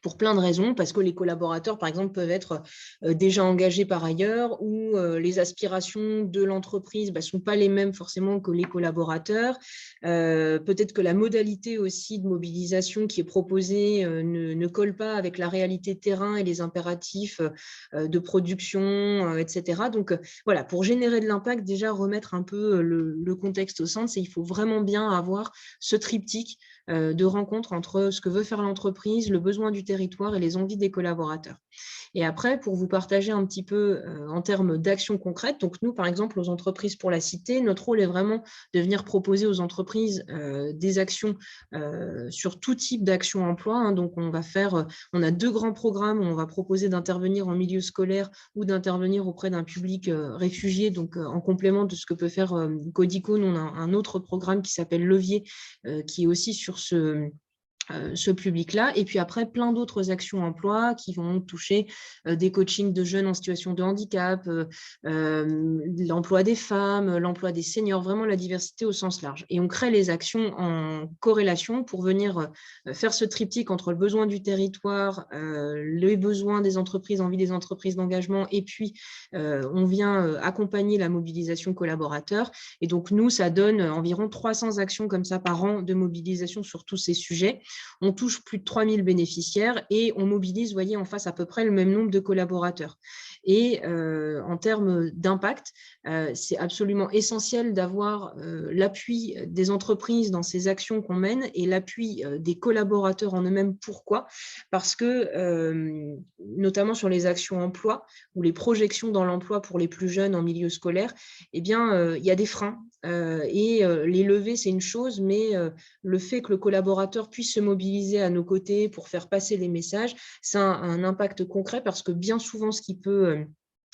Pour plein de raisons, parce que les collaborateurs, par exemple, peuvent être déjà engagés par ailleurs ou les aspirations de l'entreprise ne sont pas les mêmes forcément que les collaborateurs. Peut-être que la modalité aussi de mobilisation qui est proposée ne colle pas avec la réalité terrain et les impératifs de production, etc. Donc, voilà, pour générer de l'impact, déjà remettre un peu le contexte au centre, il faut vraiment bien avoir ce triptyque de rencontre entre ce que veut faire l'entreprise, le besoin du territoire et les envies des collaborateurs. Et après, pour vous partager un petit peu en termes d'actions concrètes, donc nous, par exemple, aux entreprises pour la cité, notre rôle est vraiment de venir proposer aux entreprises des actions sur tout type d'action emploi. Donc, on a 2 grands programmes où on va proposer d'intervenir en milieu scolaire ou d'intervenir auprès d'un public réfugié. Donc, en complément de ce que peut faire Codico, nous, on a un autre programme qui s'appelle Levier, qui est aussi sur ce public-là. Et puis après, plein d'autres actions emploi qui vont toucher des coachings de jeunes en situation de handicap, l'emploi des femmes, l'emploi des seniors, vraiment la diversité au sens large. Et on crée les actions en corrélation pour venir faire ce triptyque entre le besoin du territoire, les besoins des entreprises, envie des entreprises d'engagement, et puis on vient accompagner la mobilisation collaborateur. Et donc, nous, ça donne environ 300 actions comme ça par an de mobilisation sur tous ces sujets. On touche plus de 3000 bénéficiaires et on mobilise, vous voyez, en face à peu près le même nombre de collaborateurs. Et en termes d'impact, c'est absolument essentiel d'avoir l'appui des entreprises dans ces actions qu'on mène et l'appui des collaborateurs en eux-mêmes. Pourquoi ? Parce que, notamment sur les actions emploi ou les projections dans l'emploi pour les plus jeunes en milieu scolaire, eh bien, il y a des freins. Les lever, c'est une chose, mais le fait que le collaborateur puisse se mobiliser à nos côtés pour faire passer les messages, ça a un impact concret parce que bien souvent, ce qui peut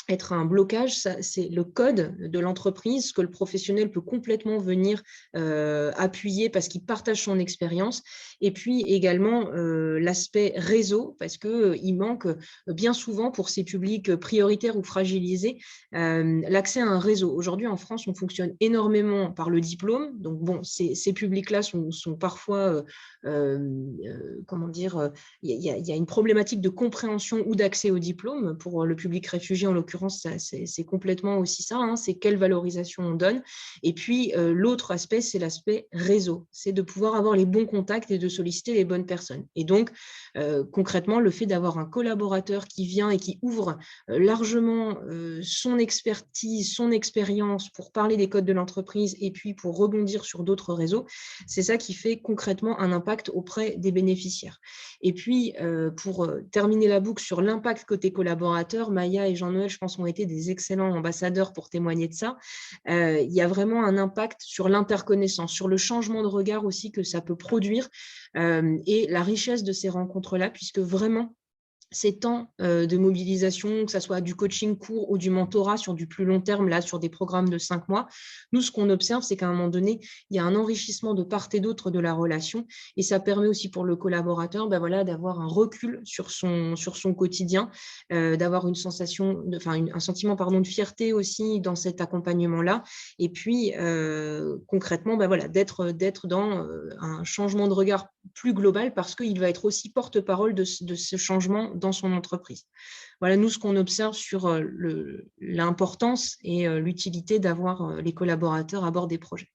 être un blocage, c'est le code de l'entreprise que le professionnel peut complètement venir appuyer parce qu'il partage son expérience. Et puis également l'aspect réseau, parce qu'il manque bien souvent pour ces publics prioritaires ou fragilisés l'accès à un réseau. Aujourd'hui, en France, on fonctionne énormément par le diplôme. Donc, bon, ces publics-là sont parfois, comment dire, il y a une problématique de compréhension ou d'accès au diplôme. Pour le public réfugié, en l'occurrence, c'est complètement aussi ça, hein, c'est quelle valorisation on donne. Et puis, l'autre aspect, c'est l'aspect réseau. C'est de pouvoir avoir les bons contacts et de solliciter les bonnes personnes. Et donc, concrètement, le fait d'avoir un collaborateur qui vient et qui ouvre largement son expertise, son expérience pour parler des codes de l'entreprise et puis pour rebondir sur d'autres réseaux, c'est ça qui fait concrètement un impact auprès des bénéficiaires. Et puis, pour terminer la boucle sur l'impact côté collaborateur, Maya et Jean-Noël, je pense, ont été des excellents ambassadeurs pour témoigner de ça. Il y a vraiment un impact sur l'interconnaissance, sur le changement de regard aussi que ça peut produire et la richesse de ces rencontres-là, puisque vraiment, ces temps de mobilisation, que ce soit du coaching court ou du mentorat sur du plus long terme, là, sur des programmes de 5 mois, nous, ce qu'on observe, c'est qu'à un moment donné, il y a un enrichissement de part et d'autre de la relation et ça permet aussi pour le collaborateur voilà, d'avoir un recul sur son quotidien, d'avoir une sensation, un sentiment de fierté aussi dans cet accompagnement-là et puis concrètement, voilà, d'être dans un changement de regard plus global parce qu'il va être aussi porte-parole de ce changement dans son entreprise. Voilà, nous, ce qu'on observe sur l'importance et l'utilité d'avoir les collaborateurs à bord des projets.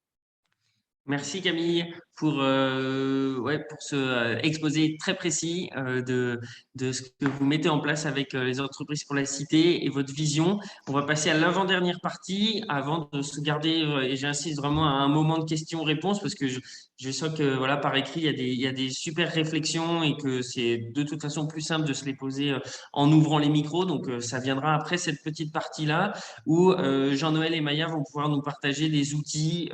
Merci Camille pour ce exposé très précis de ce que vous mettez en place avec les entreprises pour la cité et votre vision. On va passer à l'avant-dernière partie avant de se garder, et j'insiste vraiment à un moment de questions-réponses parce que je sens que voilà, par écrit, il y a des super réflexions et que c'est de toute façon plus simple de se les poser en ouvrant les micros. Donc, ça viendra après cette petite partie-là où Jean-Noël et Maya vont pouvoir nous partager des outils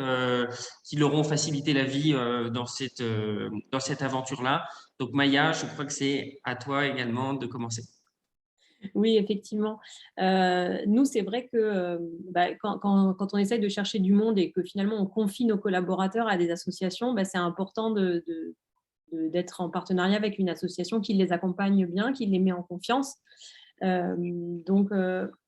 qui leur ont facilité la vie dans cette aventure-là. Donc, Maya, je crois que c'est à toi également de commencer. Oui, effectivement. Nous, c'est vrai que quand on essaye de chercher du monde et que finalement on confie nos collaborateurs à des associations, c'est important d'être en partenariat avec une association qui les accompagne bien, qui les met en confiance. Donc,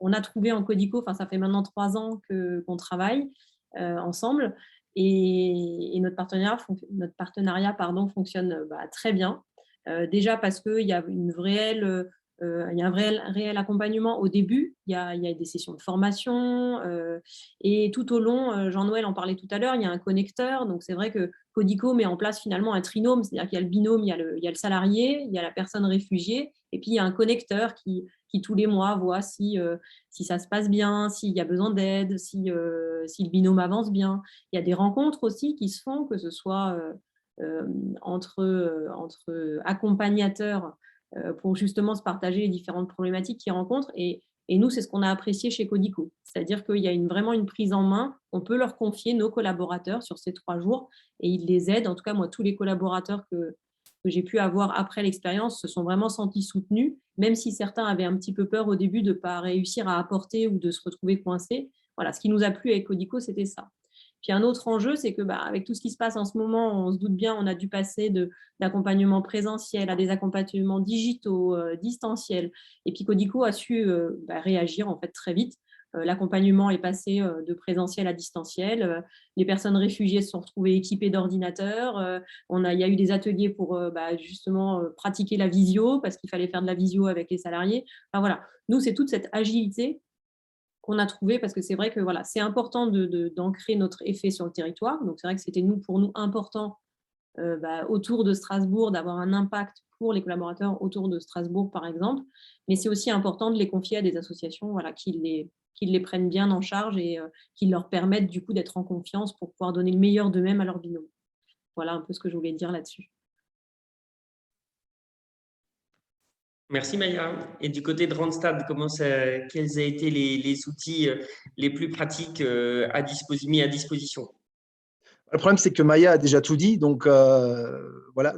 on a trouvé en Codico, ça fait maintenant 3 ans qu'on travaille ensemble et notre partenariat fonctionne très bien. Déjà parce qu'il y a il y a un réel accompagnement au début, il y a des sessions de formation et tout au long, Jean-Noël en parlait tout à l'heure, il y a un connecteur. Donc, c'est vrai que Codico met en place finalement un trinôme, c'est-à-dire qu'il y a le binôme, il y a le salarié, il y a la personne réfugiée et puis il y a un connecteur qui tous les mois voit si ça se passe bien, s'il y a besoin d'aide, si le binôme avance bien. Il y a des rencontres aussi qui se font, que ce soit entre accompagnateurs pour justement se partager les différentes problématiques qu'ils rencontrent. Et nous, c'est ce qu'on a apprécié chez Codico. C'est-à-dire qu'il y a vraiment une prise en main. On peut leur confier nos collaborateurs sur ces 3 jours et ils les aident. En tout cas, moi, tous les collaborateurs que j'ai pu avoir après l'expérience se sont vraiment sentis soutenus, même si certains avaient un petit peu peur au début de ne pas réussir à apporter ou de se retrouver coincés. Voilà, ce qui nous a plu avec Codico, c'était ça. Puis un autre enjeu, c'est que avec tout ce qui se passe en ce moment, on se doute bien, on a dû passer d'accompagnement présentiel à des accompagnements digitaux, distanciels. Et puis Codico a su réagir en fait très vite. L'accompagnement est passé de présentiel à distanciel. Les personnes réfugiées se sont retrouvées équipées d'ordinateurs. Il y a eu des ateliers pour justement pratiquer la visio, parce qu'il fallait faire de la visio avec les salariés. Enfin, voilà. Nous, c'est toute cette agilité qu'on a trouvée, parce que c'est vrai que voilà, c'est important d'ancrer notre effet sur le territoire. Donc, c'est vrai que c'était pour nous important autour de Strasbourg, d'avoir un impact pour les collaborateurs autour de Strasbourg, par exemple. Mais c'est aussi important de les confier à des associations qui les prennent bien en charge et qui leur permettent du coup d'être en confiance pour pouvoir donner le meilleur d'eux-mêmes à leur binôme. Voilà un peu ce que je voulais dire là-dessus. Merci Maya. Et du côté de Randstad, quels ont été les outils les plus pratiques mis à disposition? Le problème, c'est que Maya a déjà tout dit, donc voilà,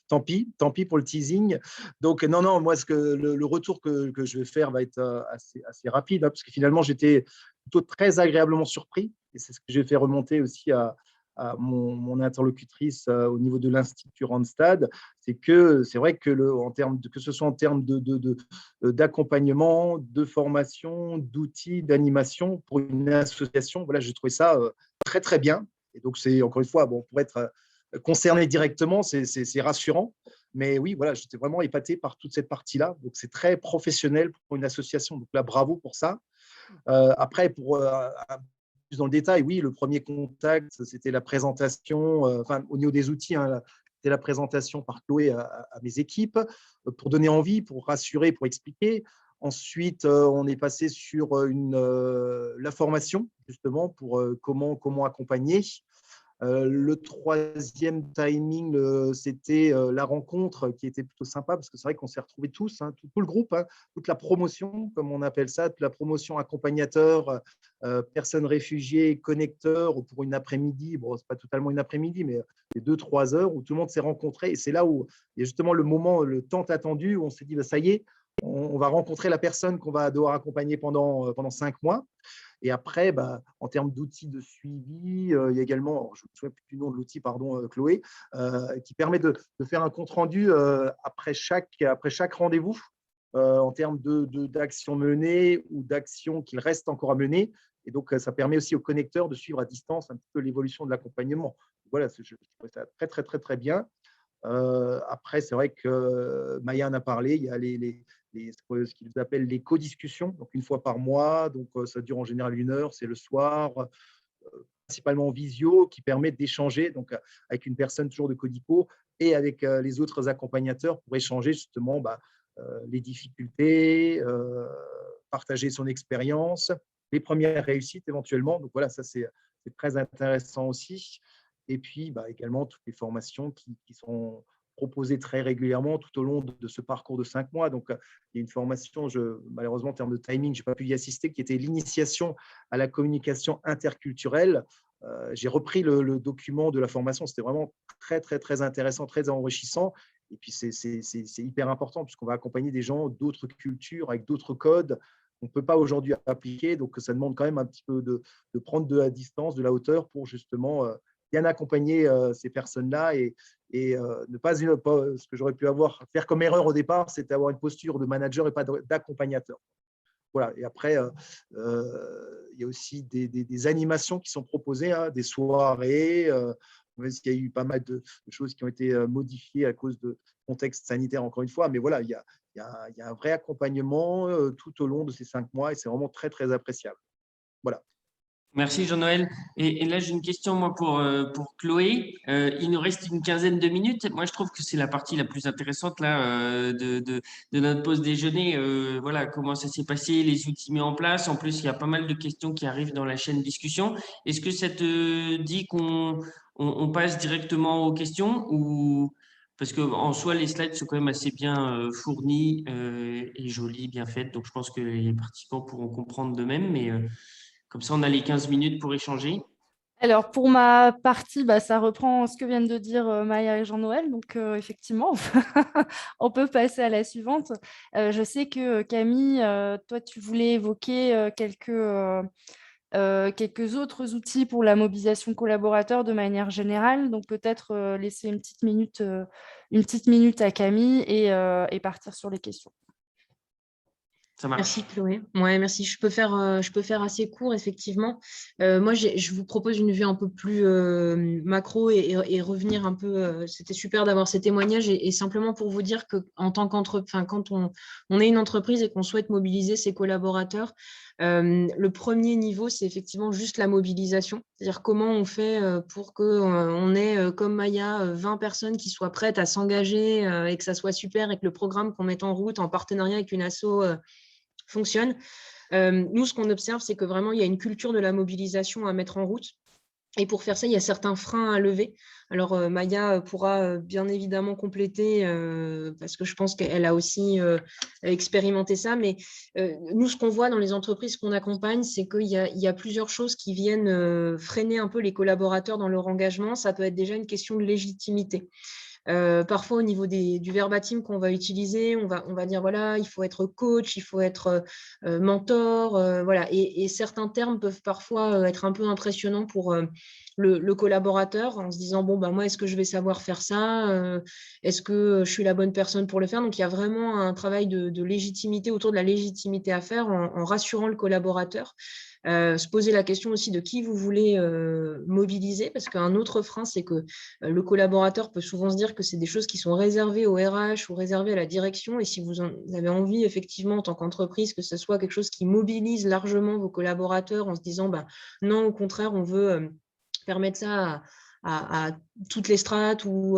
tant pis pour le teasing. Donc non, moi, le retour que je vais faire va être assez rapide, parce que finalement, j'étais plutôt très agréablement surpris, et c'est ce que j'ai fait remonter aussi à mon interlocutrice au niveau de l'Institut Randstad. C'est vrai que que ce soit en termes d'accompagnement, de formation, d'outils, d'animation pour une association, voilà, j'ai trouvé ça très très bien. Et donc, c'est encore une fois, pour être concerné directement, c'est rassurant. Mais oui, voilà, j'étais vraiment épaté par toute cette partie-là. Donc, c'est très professionnel pour une association. Donc là, bravo pour ça. Après, pour plus dans le détail, oui, le premier contact, c'était la présentation, au niveau des outils, hein, c'était la présentation par Chloé à mes équipes pour donner envie, pour rassurer, pour expliquer. Ensuite, on est passé sur la formation, justement, pour comment accompagner. Le troisième timing, c'était la rencontre, qui était plutôt sympa, parce que c'est vrai qu'on s'est retrouvés tous, hein, tout le groupe, hein, toute la promotion, comme on appelle ça, toute la promotion accompagnateur, personnes réfugiées, connecteurs, pour une après-midi. Bon, ce n'est pas totalement une après-midi, mais 2-3 heures où tout le monde s'est rencontré. Et c'est là où il y a justement le temps attendu, où on s'est dit, ça y est, on va rencontrer la personne qu'on va devoir accompagner pendant 5 mois. Et après, en termes d'outils de suivi, il y a également, je ne me souviens plus du nom de l'outil, pardon, Chloé, qui permet de faire un compte-rendu après chaque rendez-vous en termes d'actions menées ou d'actions qu'il reste encore à mener. Et donc, ça permet aussi aux connecteurs de suivre à distance un petit peu l'évolution de l'accompagnement. Voilà, je trouve ça très, très, très, très bien. Après, c'est vrai que Maya en a parlé, il y a ce qu'ils appellent les co-discussions, donc une fois par mois, donc ça dure en général 1 heure, c'est le soir, principalement en visio, qui permet d'échanger donc avec une personne toujours de Codico et avec les autres accompagnateurs pour échanger justement les difficultés, partager son expérience, les premières réussites éventuellement. Donc voilà, ça c'est très intéressant aussi. Et puis également toutes les formations qui sont proposées très régulièrement tout au long de ce parcours de 5 mois. Donc, il y a une formation, malheureusement, en termes de timing, je n'ai pas pu y assister, qui était l'initiation à la communication interculturelle. J'ai repris le document de la formation. C'était vraiment très, très, très intéressant, très enrichissant. Et puis, c'est hyper important puisqu'on va accompagner des gens d'autres cultures, avec d'autres codes qu'on ne peut pas aujourd'hui appliquer. Donc, ça demande quand même un petit peu de prendre de la distance, de la hauteur pour justement bien accompagner ces personnes-là et ne pas ce que j'aurais pu faire comme erreur au départ, c'est d'avoir une posture de manager et pas d'accompagnateur. Voilà. Et après, il y a aussi des animations qui sont proposées, hein, des soirées. Il y a eu pas mal de choses qui ont été modifiées à cause de contexte sanitaire, encore une fois. Mais voilà, il y a un vrai accompagnement tout au long de ces 5 mois et c'est vraiment très, très appréciable. Voilà. Merci Jean-Noël. Et là, j'ai une question moi pour Chloé. Il nous reste une quinzaine de minutes. Moi, je trouve que c'est la partie la plus intéressante là de notre pause déjeuner. Voilà, comment ça s'est passé, les outils mis en place. En plus, il y a pas mal de questions qui arrivent dans la chaîne discussion. Est-ce que ça te dit qu'on passe directement aux questions ou parce que en soi, les slides sont quand même assez bien fournis et jolis, bien faits. Donc, je pense que les participants pourront comprendre d'eux-mêmes, mais comme ça, on a les 15 minutes pour échanger. Alors, pour ma partie, ça reprend ce que viennent de dire Maya et Jean-Noël. Donc, effectivement, on peut passer à la suivante. Je sais que Camille, toi, tu voulais évoquer quelques quelques autres outils pour la mobilisation collaborateur de manière générale. Donc peut-être laisser une petite minute à Camille et partir sur les questions. Ça marche. Merci Chloé. Ouais, merci. Je peux faire assez court, effectivement. Moi, je vous propose une vue un peu plus macro et revenir un peu. C'était super d'avoir ces témoignages et simplement pour vous dire que en tant quand on est une entreprise et qu'on souhaite mobiliser ses collaborateurs, le premier niveau, c'est effectivement juste la mobilisation. C'est-à-dire comment on fait pour qu'on ait, comme Maya, 20 personnes qui soient prêtes à s'engager et que ça soit super et que le programme qu'on met en route en partenariat avec une asso fonctionne. Nous, ce qu'on observe, c'est que vraiment, il y a une culture de la mobilisation à mettre en route. Et pour faire ça, il y a certains freins à lever. Alors, Maya pourra bien évidemment compléter parce que je pense qu'elle a aussi expérimenté ça. Mais nous, ce qu'on voit dans les entreprises qu'on accompagne, c'est qu'il y a plusieurs choses qui viennent freiner un peu les collaborateurs dans leur engagement. Ça peut être déjà une question de légitimité. Parfois, au niveau du verbatim qu'on va utiliser, on va dire, voilà, il faut être coach, il faut être mentor, voilà. Et certains termes peuvent parfois être un peu impressionnants pour le collaborateur en se disant, bon, bah, moi, est-ce que je vais savoir faire ça? Est-ce que je suis la bonne personne pour le faire? Donc, il y a vraiment un travail de légitimité, autour de la légitimité à faire en rassurant le collaborateur. Se poser la question aussi de qui vous voulez mobiliser, parce qu'un autre frein, c'est que le collaborateur peut souvent se dire que c'est des choses qui sont réservées au RH ou réservées à la direction, et si vous avez envie effectivement en tant qu'entreprise que ce soit quelque chose qui mobilise largement vos collaborateurs en se disant bah, non, au contraire, on veut permettre ça à toutes les strates ou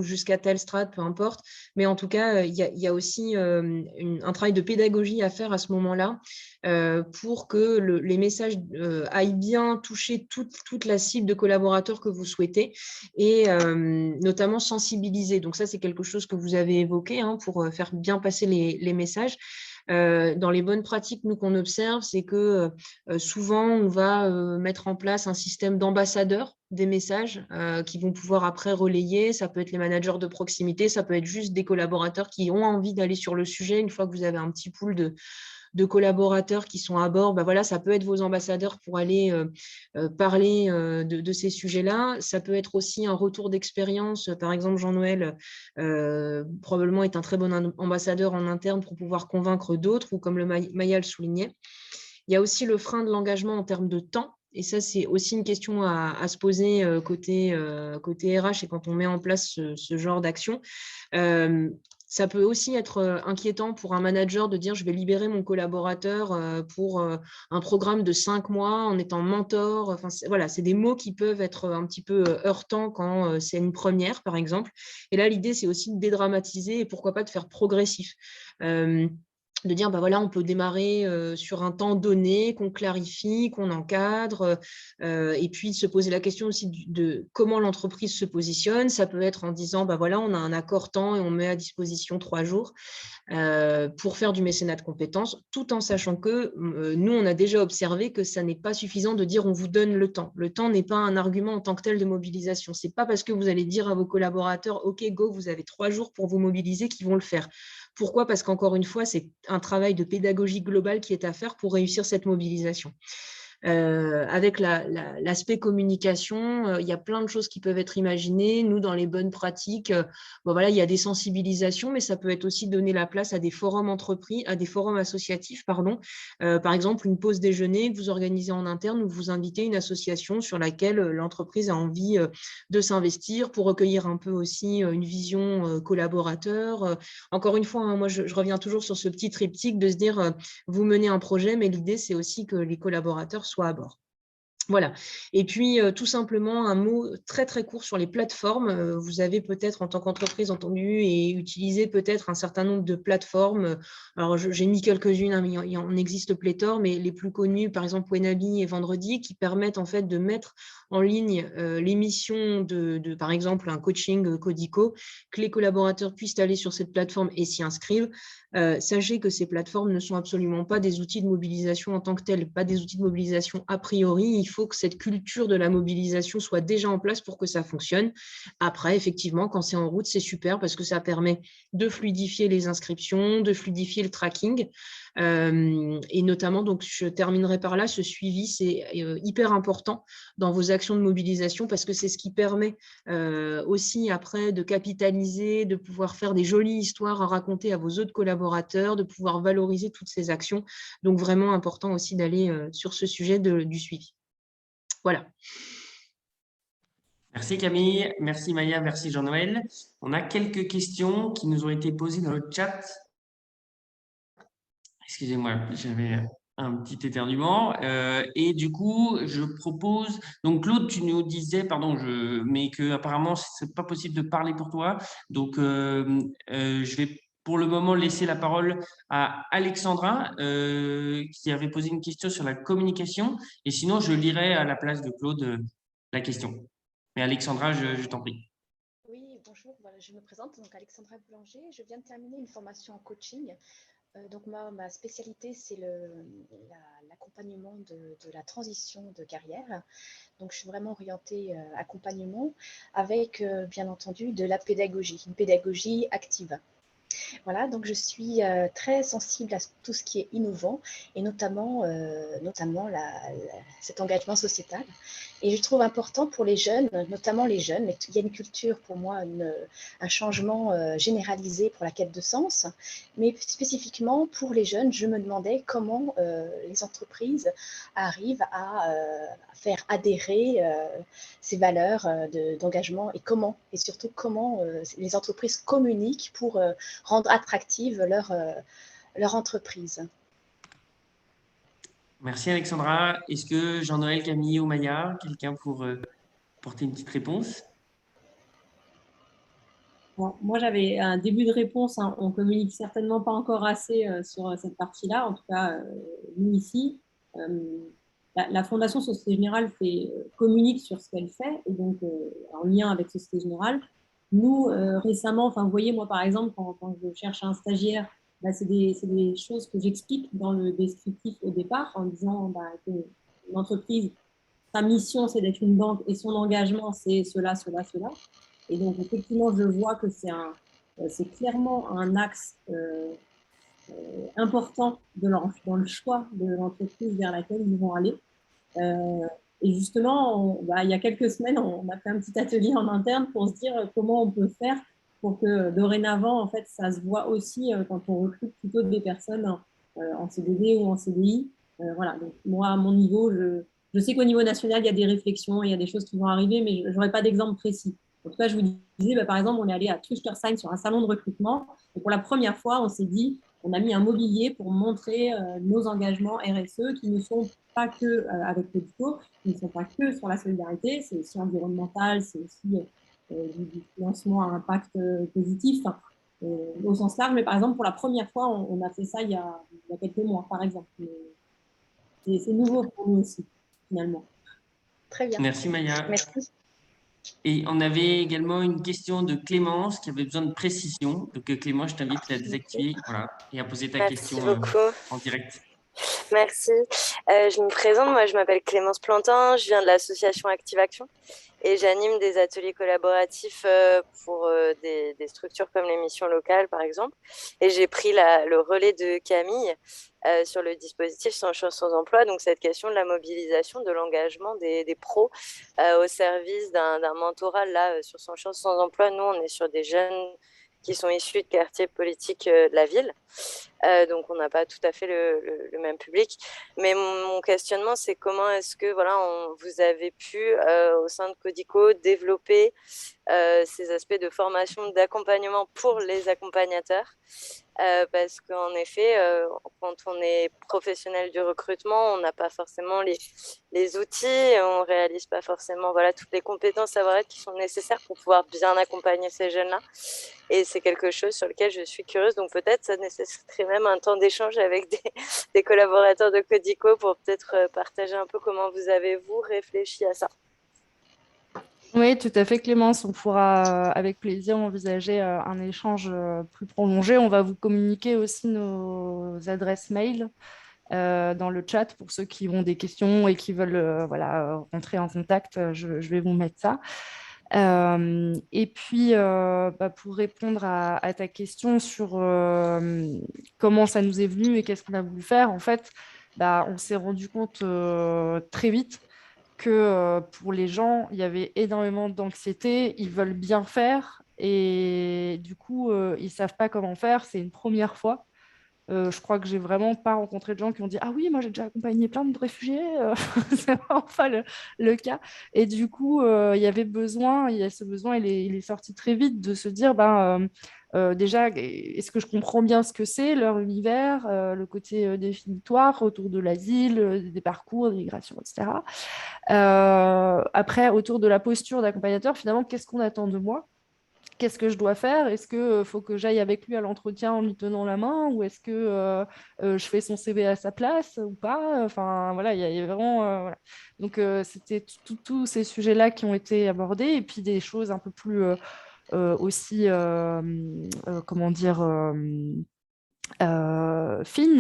jusqu'à telle strate, peu importe. Mais en tout cas, il y a aussi un travail de pédagogie à faire à ce moment-là pour que les messages aillent bien toucher toute la cible de collaborateurs que vous souhaitez et notamment sensibiliser. Donc ça, c'est quelque chose que vous avez évoqué pour faire bien passer les messages. Dans les bonnes pratiques, nous, qu'on observe, c'est que souvent, on va mettre en place un système d'ambassadeurs des messages qui vont pouvoir après relayer. Ça peut être les managers de proximité, ça peut être juste des collaborateurs qui ont envie d'aller sur le sujet. Une fois que vous avez un petit pool de collaborateurs qui sont à bord, bah voilà, ça peut être vos ambassadeurs pour aller parler de ces sujets-là. Ça peut être aussi un retour d'expérience. Par exemple, Jean-Noël probablement est un très bon ambassadeur en interne pour pouvoir convaincre d'autres, ou comme Maya le soulignait. Il y a aussi le frein de l'engagement en termes de temps. Et ça, c'est aussi une question à se poser côté RH et quand on met en place ce genre d'action. Ça peut aussi être inquiétant pour un manager de dire je vais libérer mon collaborateur pour un programme de 5 mois en étant mentor. Enfin, voilà, c'est des mots qui peuvent être un petit peu heurtants quand c'est une première, par exemple. Et là, l'idée, c'est aussi de dédramatiser et pourquoi pas de faire progressif. De dire, bah voilà, on peut démarrer sur un temps donné, qu'on clarifie, qu'on encadre, et puis de se poser la question aussi de comment l'entreprise se positionne. Ça peut être en disant, bah voilà, on a un accord temps et on met à disposition 3 jours pour faire du mécénat de compétences, tout en sachant que nous, on a déjà observé que ça n'est pas suffisant de dire on vous donne le temps. Le temps n'est pas un argument en tant que tel de mobilisation. Ce n'est pas parce que vous allez dire à vos collaborateurs, OK, go, vous avez 3 jours pour vous mobiliser qu'ils vont le faire. Pourquoi? Parce qu'encore une fois, c'est un travail de pédagogie globale qui est à faire pour réussir cette mobilisation. Avec l'aspect communication, il y a plein de choses qui peuvent être imaginées. Nous, dans les bonnes pratiques, bon, voilà, il y a des sensibilisations, mais ça peut être aussi donner la place à des forums à des forums associatifs, pardon. Par exemple, une pause déjeuner que vous organisez en interne où vous invitez une association sur laquelle l'entreprise a envie de s'investir pour recueillir un peu aussi une vision collaborateur. Encore une fois, moi, je reviens toujours sur ce petit triptyque de se dire, vous menez un projet, mais l'idée, c'est aussi que les collaborateurs soient à bord. Voilà. Et puis, tout simplement, un mot très, très court sur les plateformes. Vous avez peut-être, en tant qu'entreprise, entendu et utilisé peut-être un certain nombre de plateformes. Alors, j'ai mis quelques-unes, mais il en existe pléthore, mais les plus connues, par exemple, Wenabi et Vendredi, qui permettent en fait de mettre en ligne l'émission de, par exemple, un coaching Codico, que les collaborateurs puissent aller sur cette plateforme et s'y inscrivent. Sachez que ces plateformes ne sont absolument pas des outils de mobilisation en tant que tels, pas des outils de mobilisation a priori. Il faut que cette culture de la mobilisation soit déjà en place pour que ça fonctionne. Après, effectivement, quand c'est en route, c'est super parce que ça permet de fluidifier les inscriptions, de fluidifier le tracking. Et notamment, donc, je terminerai par là, ce suivi, c'est hyper important dans vos actions de mobilisation parce que c'est ce qui permet aussi après de capitaliser, de pouvoir faire des jolies histoires à raconter à vos autres collaborateurs, de pouvoir valoriser toutes ces actions. Donc, vraiment important aussi d'aller sur ce sujet du suivi. Voilà. Merci Camille, merci Maya, merci Jean-Noël. On a quelques questions qui nous ont été posées dans le chat. Excusez-moi, j'avais un petit éternuement. Et du coup, je propose. Donc, Claude, tu nous disais, pardon, mais que apparemment, c'est pas possible de parler pour toi. Donc, je vais pour le moment laisser la parole à Alexandra, qui avait posé une question sur la communication. Et sinon, je lirai à la place de Claude la question. Mais Alexandra, je t'en prie. Oui, bonjour, voilà, je me présente, donc Alexandra Boulanger. Je viens de terminer une formation en coaching. Donc ma spécialité, c'est l'accompagnement de la transition de carrière. Donc je suis vraiment orientée accompagnement avec, bien entendu, de la pédagogie, une pédagogie active. Voilà, donc je suis très sensible à tout ce qui est innovant et notamment cet engagement sociétal. Et je trouve important pour les jeunes, notamment les jeunes, il y a une culture pour moi, un changement généralisé pour la quête de sens, mais spécifiquement pour les jeunes, je me demandais comment les entreprises arrivent à faire adhérer ces valeurs d'engagement et surtout comment les entreprises communiquent pour rendre attractive leur entreprise. Merci Alexandra. Est-ce que Jean-Noël, Camille ou Maya, quelqu'un pour porter une petite réponse? Bon, moi, j'avais un début de réponse. Hein. On communique certainement pas encore assez sur cette partie-là. En tout cas, nous ici, la Fondation Société Générale communique sur ce qu'elle fait, et donc en lien avec Société Générale. Nous, récemment, vous voyez, moi, par exemple, quand je cherche un stagiaire, c'est des choses que j'explique dans le descriptif au départ, en disant qu'une entreprise, sa mission, c'est d'être une banque, et son engagement, c'est cela, cela, cela. Et donc, effectivement, je vois que c'est clairement un axe important dans le choix de l'entreprise vers laquelle ils vont aller. Et justement, il y a quelques semaines, on a fait un petit atelier en interne pour se dire comment on peut faire pour que dorénavant, en fait, ça se voit aussi quand on recrute plutôt des personnes en CDD ou en CDI. Voilà, donc moi, à mon niveau, je sais qu'au niveau national, il y a des réflexions, il y a des choses qui vont arriver, mais je n'aurai pas d'exemple précis. En tout cas, je vous disais, par exemple, on est allé à Trüstersheim sur un salon de recrutement. Et pour la première fois, on s'est dit, on a mis un mobilier pour montrer nos engagements RSE qui ne sont pas que avec Codico, qui ne sont pas que sur la solidarité, c'est aussi environnemental, c'est aussi du financement à impact positif au sens large. Mais par exemple, pour la première fois, on a fait ça il y a quelques mois, par exemple. C'est nouveau pour nous aussi, finalement. Très bien. Merci Maya. Merci. Et on avait également une question de Clémence qui avait besoin de précision. Donc Clémence, je t'invite à la désactiver et à poser ta question en direct. Merci. Je me présente, moi je m'appelle Clémence Plantin, je viens de l'association Active Action et j'anime des ateliers collaboratifs pour des structures comme les missions locales par exemple. Et j'ai pris le relais de Camille sur le dispositif Sans chance sans emploi, donc cette question de la mobilisation, de l'engagement des pros au service d'un mentorat. Là, sur Sans chance sans emploi, nous on est sur des jeunes qui sont issus de quartiers politiques de la ville. Donc, on n'a pas tout à fait le même public. Mais mon questionnement, c'est comment est-ce que vous avez pu, au sein de Codico, développer ces aspects de formation, d'accompagnement pour les accompagnateurs. Parce qu'en effet, quand on est professionnel du recrutement, on n'a pas forcément les outils, on ne réalise pas forcément toutes les compétences savoir-être qui sont nécessaires pour pouvoir bien accompagner ces jeunes-là. Et c'est quelque chose sur lequel je suis curieuse. Donc peut-être ça nécessiterait même un temps d'échange avec des collaborateurs de Codico pour peut-être partager un peu comment vous avez, vous, réfléchi à ça. Oui, tout à fait, Clémence. On pourra avec plaisir envisager un échange plus prolongé. On va vous communiquer aussi nos adresses mail dans le chat pour ceux qui ont des questions et qui veulent rentrer en contact. Je vais vous mettre ça. Et puis, pour répondre à ta question sur comment ça nous est venu et qu'est-ce qu'on a voulu faire, en fait, on s'est rendu compte très vite que pour les gens, il y avait énormément d'anxiété, ils veulent bien faire et du coup, ils ne savent pas comment faire, c'est une première fois. Je crois que j'ai vraiment pas rencontré de gens qui ont dit ah oui, moi j'ai déjà accompagné plein de réfugiés. C'est vraiment pas le cas. Et du coup, il y a ce besoin, il est sorti très vite de se dire déjà, est-ce que je comprends bien ce que c'est, leur univers, le côté définitoire autour de l'asile, des parcours, des migrations, etc. Après, autour de la posture d'accompagnateur, finalement, qu'est-ce qu'on attend de moi? Qu'est-ce que je dois faire? Est-ce qu'il faut que j'aille avec lui à l'entretien en lui tenant la main ou est-ce que je fais son CV à sa place ou pas? Enfin, voilà, il y a vraiment... voilà. Donc, c'était tous ces sujets-là qui ont été abordés et puis des choses un peu plus aussi, comment dire, fine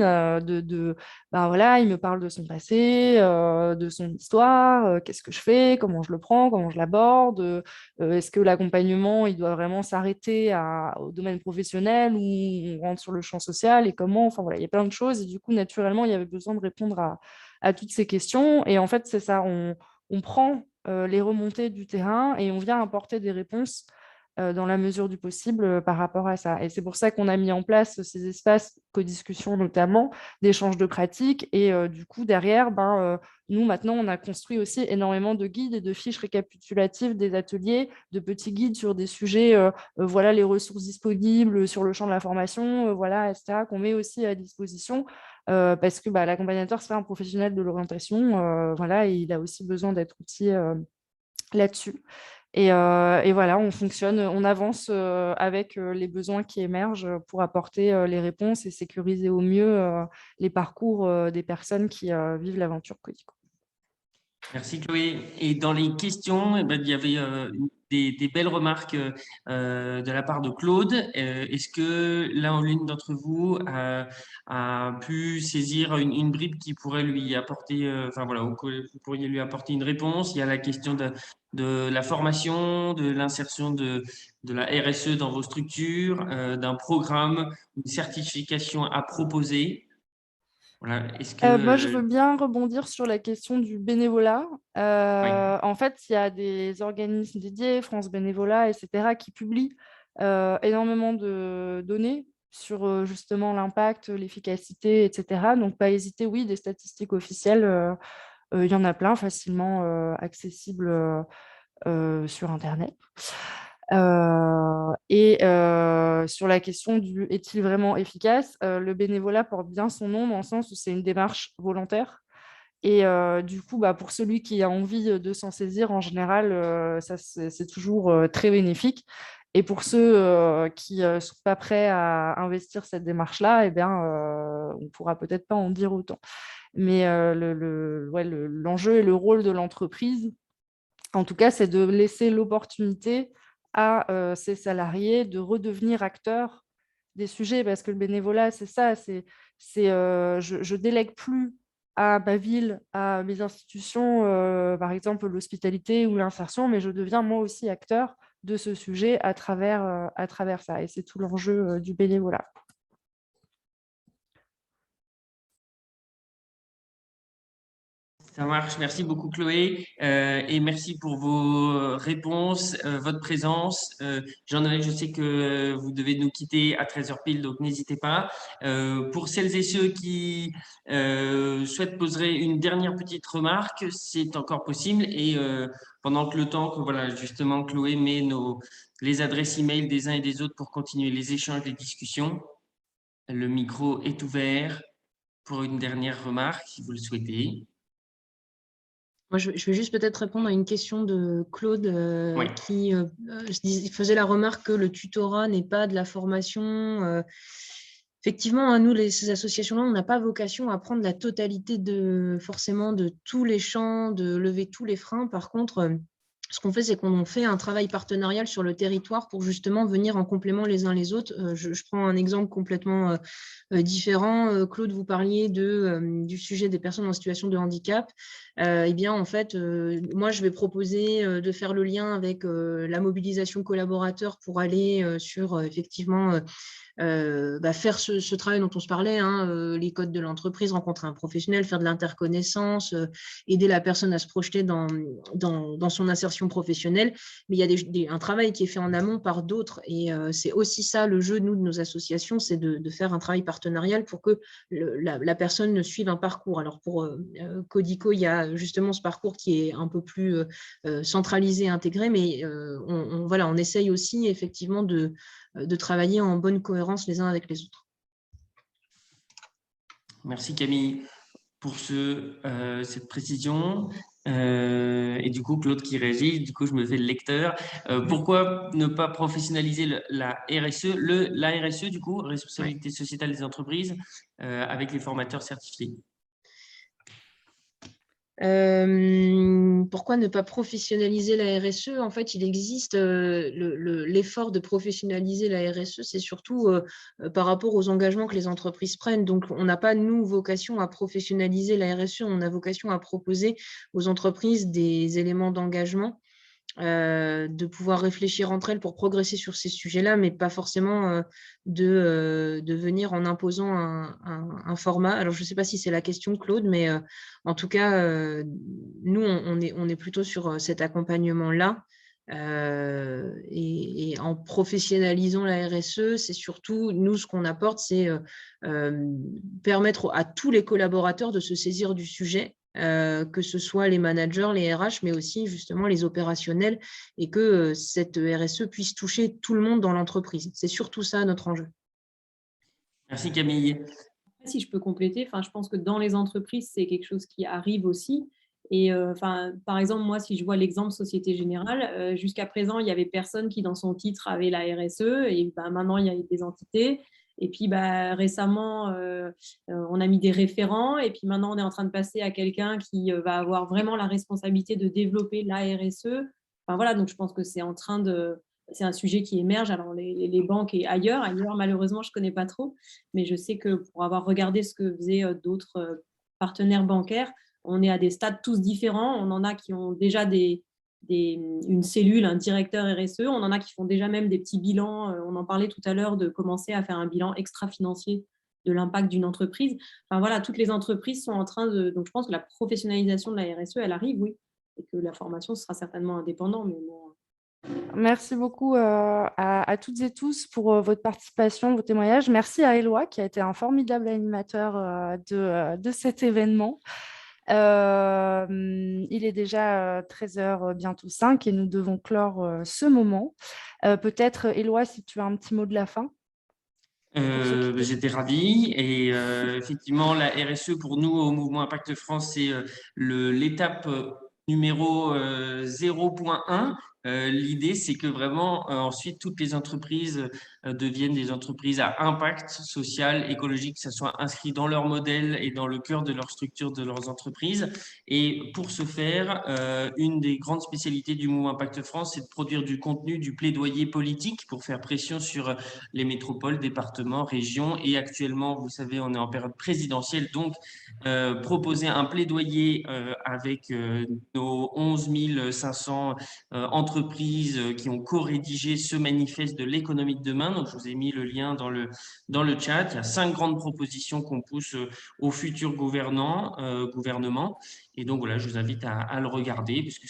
voilà, il me parle de son passé, de son histoire, qu'est-ce que je fais, comment je le prends, comment je l'aborde, est-ce que l'accompagnement il doit vraiment s'arrêter au domaine professionnel ou on rentre sur le champ social et comment, enfin voilà, il y a plein de choses et du coup naturellement il y avait besoin de répondre à toutes ces questions et en fait c'est ça, on prend les remontées du terrain et on vient apporter des réponses dans la mesure du possible par rapport à ça. Et c'est pour ça qu'on a mis en place ces espaces co-discussion notamment, d'échanges de pratiques. Et du coup, derrière, nous, maintenant, on a construit aussi énormément de guides et de fiches récapitulatives des ateliers, de petits guides sur des sujets, voilà les ressources disponibles sur le champ de la formation, voilà, etc., qu'on met aussi à disposition. Parce que l'accompagnateur, c'est un professionnel de l'orientation, voilà, et il a aussi besoin d'être outillé là-dessus. Et voilà, on fonctionne, on avance avec les besoins qui émergent pour apporter les réponses et sécuriser au mieux les parcours des personnes qui vivent l'aventure Codico. Merci Chloé. Et dans les questions, il y avait des belles remarques de la part de Claude. Est-ce que l'un ou l'une d'entre vous a pu saisir une bribe qui pourrait lui apporter, enfin voilà, ou que vous pourriez lui apporter une réponse? Il y a la question de la formation, de l'insertion de la RSE dans vos structures, d'un programme, une certification à proposer. Voilà. Est-ce Moi, je que... veux bien rebondir sur la question du bénévolat. Oui. En fait, il y a des organismes dédiés, France Bénévolat, etc., qui publient énormément de données sur justement l'impact, l'efficacité, etc. Donc, pas hésiter, oui, des statistiques officielles, il y en a plein facilement accessibles sur Internet. Et sur la question du est-il vraiment efficace, le bénévolat porte bien son nom dans le sens où c'est une démarche volontaire. Et du coup, pour celui qui a envie de s'en saisir, en général, ça, c'est toujours très bénéfique. Et pour ceux qui ne sont pas prêts à investir cette démarche-là, eh bien, on ne pourra peut-être pas en dire autant. Mais l'enjeu et le rôle de l'entreprise, en tout cas, c'est de laisser l'opportunité à ces salariés de redevenir acteurs des sujets, parce que le bénévolat, c'est ça, je délègue plus à ma ville, à mes institutions, par exemple l'hospitalité ou l'insertion, mais je deviens moi aussi acteur de ce sujet à travers ça. Et c'est tout l'enjeu du bénévolat. Ça marche. Merci beaucoup, Chloé. Et merci pour vos réponses, votre présence. Jean-Noël, je sais que vous devez nous quitter à 13h pile, donc n'hésitez pas. Pour celles et ceux qui souhaitent poser une dernière petite remarque, c'est encore possible. Et pendant que le temps que, voilà, justement, Chloé met les adresses e-mail des uns et des autres pour continuer les échanges, les discussions, le micro est ouvert pour une dernière remarque, si vous le souhaitez. Moi, je vais juste peut-être répondre à une question de Claude Oui. qui faisait la remarque que le tutorat n'est pas de la formation. Effectivement, à nous, ces associations-là, on n'a pas vocation à prendre la totalité forcément de tous les champs, de lever tous les freins. Par contre, ce qu'on fait, c'est qu'on fait un travail partenarial sur le territoire pour justement venir en complément les uns les autres. Je prends un exemple complètement différent. Claude, vous parliez du sujet des personnes en situation de handicap. Eh bien, en fait, moi, je vais proposer de faire le lien avec la mobilisation collaborateur pour aller sur effectivement faire ce travail dont on se parlait, hein, les codes de l'entreprise, rencontrer un professionnel, faire de l'interconnaissance, aider la personne à se projeter dans son insertion professionnelle. Mais il y a un travail qui est fait en amont par d'autres. Et c'est aussi ça le jeu, nous, de nos associations, c'est de faire un travail partenarial pour que la personne ne suive un parcours. Alors pour Codico, il y a justement ce parcours qui est un peu plus centralisé, intégré, mais on essaye aussi effectivement de travailler en bonne cohérence les uns avec les autres. Merci Camille pour cette précision. Et du coup, Claude qui réagit, du coup, je me fais le lecteur. Pourquoi ne pas professionnaliser la RSE, la RSE, du coup, responsabilité sociétale des entreprises, avec les formateurs certifiés? Pourquoi ne pas professionnaliser la RSE? En fait, il existe l'effort de professionnaliser la RSE, c'est surtout par rapport aux engagements que les entreprises prennent. Donc, on n'a pas, nous, vocation à professionnaliser la RSE, on a vocation à proposer aux entreprises des éléments d'engagement, de pouvoir réfléchir entre elles pour progresser sur ces sujets-là, mais pas forcément de venir en imposant un format. Alors, je ne sais pas si c'est la question, Claude, mais en tout cas, nous, on est plutôt sur cet accompagnement-là. Et en professionnalisant la RSE, c'est surtout, nous, ce qu'on apporte, c'est permettre à tous les collaborateurs de se saisir du sujet, que ce soit les managers, les RH, mais aussi justement les opérationnels, et que cette RSE puisse toucher tout le monde dans l'entreprise. C'est surtout ça notre enjeu. Merci Camille. Si je peux compléter, je pense que dans les entreprises, c'est quelque chose qui arrive aussi. Et par exemple, moi, si je vois l'exemple Société Générale, jusqu'à présent, il n'y avait personne qui, dans son titre, avait la RSE. Et maintenant, il y a des entités. Et puis, récemment, on a mis des référents. Et puis maintenant, on est en train de passer à quelqu'un qui va avoir vraiment la responsabilité de développer la RSE. Voilà, donc je pense que c'est un sujet qui émerge. Alors, les banques et ailleurs, malheureusement, je ne connais pas trop. Mais je sais que pour avoir regardé ce que faisaient d'autres partenaires bancaires, on est à des stades tous différents. On en a qui ont déjà une cellule, un directeur RSE. On en a qui font déjà même des petits bilans. On en parlait tout à l'heure de commencer à faire un bilan extra-financier de l'impact d'une entreprise. Voilà, toutes les entreprises sont en train de… Donc, je pense que la professionnalisation de la RSE, elle arrive, oui. Et que la formation sera certainement indépendante. Mais bon… Merci beaucoup à toutes et tous pour votre participation, vos témoignages. Merci à Éloi qui a été un formidable animateur de cet événement. Il est déjà 13h, bientôt 5, et nous devons clore ce moment. Peut-être, Éloi, si tu as un petit mot de la fin. J'étais ravi et effectivement, la RSE pour nous au Mouvement Impact France, c'est l'étape numéro 0.1. L'idée, c'est que vraiment, ensuite, toutes les entreprises deviennent des entreprises à impact social, écologique, que ça soit inscrit dans leur modèle et dans le cœur de leur structure de leurs entreprises. Et pour ce faire, une des grandes spécialités du Mouvement Impact France, c'est de produire du contenu, du plaidoyer politique pour faire pression sur les métropoles, départements, régions. Et actuellement, vous savez, on est en période présidentielle, donc proposer un plaidoyer avec nos 11 500 entreprises qui ont co-rédigé ce manifeste de l'économie de demain. Donc, je vous ai mis le lien dans le chat. Il y a 5 grandes propositions qu'on pousse aux futurs gouvernements. Et donc, voilà, je vous invite à le regarder parce que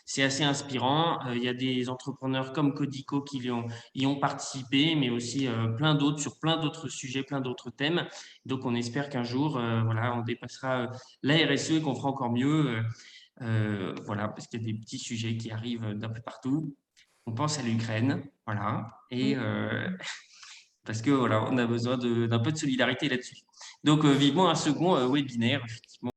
c'est assez inspirant. Il y a des entrepreneurs comme Codico qui y ont participé, mais aussi plein d'autres sur plein d'autres sujets, plein d'autres thèmes. Donc, on espère qu'un jour, on dépassera la RSE et qu'on fera encore mieux. Voilà, parce qu'il y a des petits sujets qui arrivent d'un peu partout. On pense à l'Ukraine, voilà, et parce que voilà, on a besoin d'un peu de solidarité là-dessus. Donc, vivement un second webinaire, effectivement.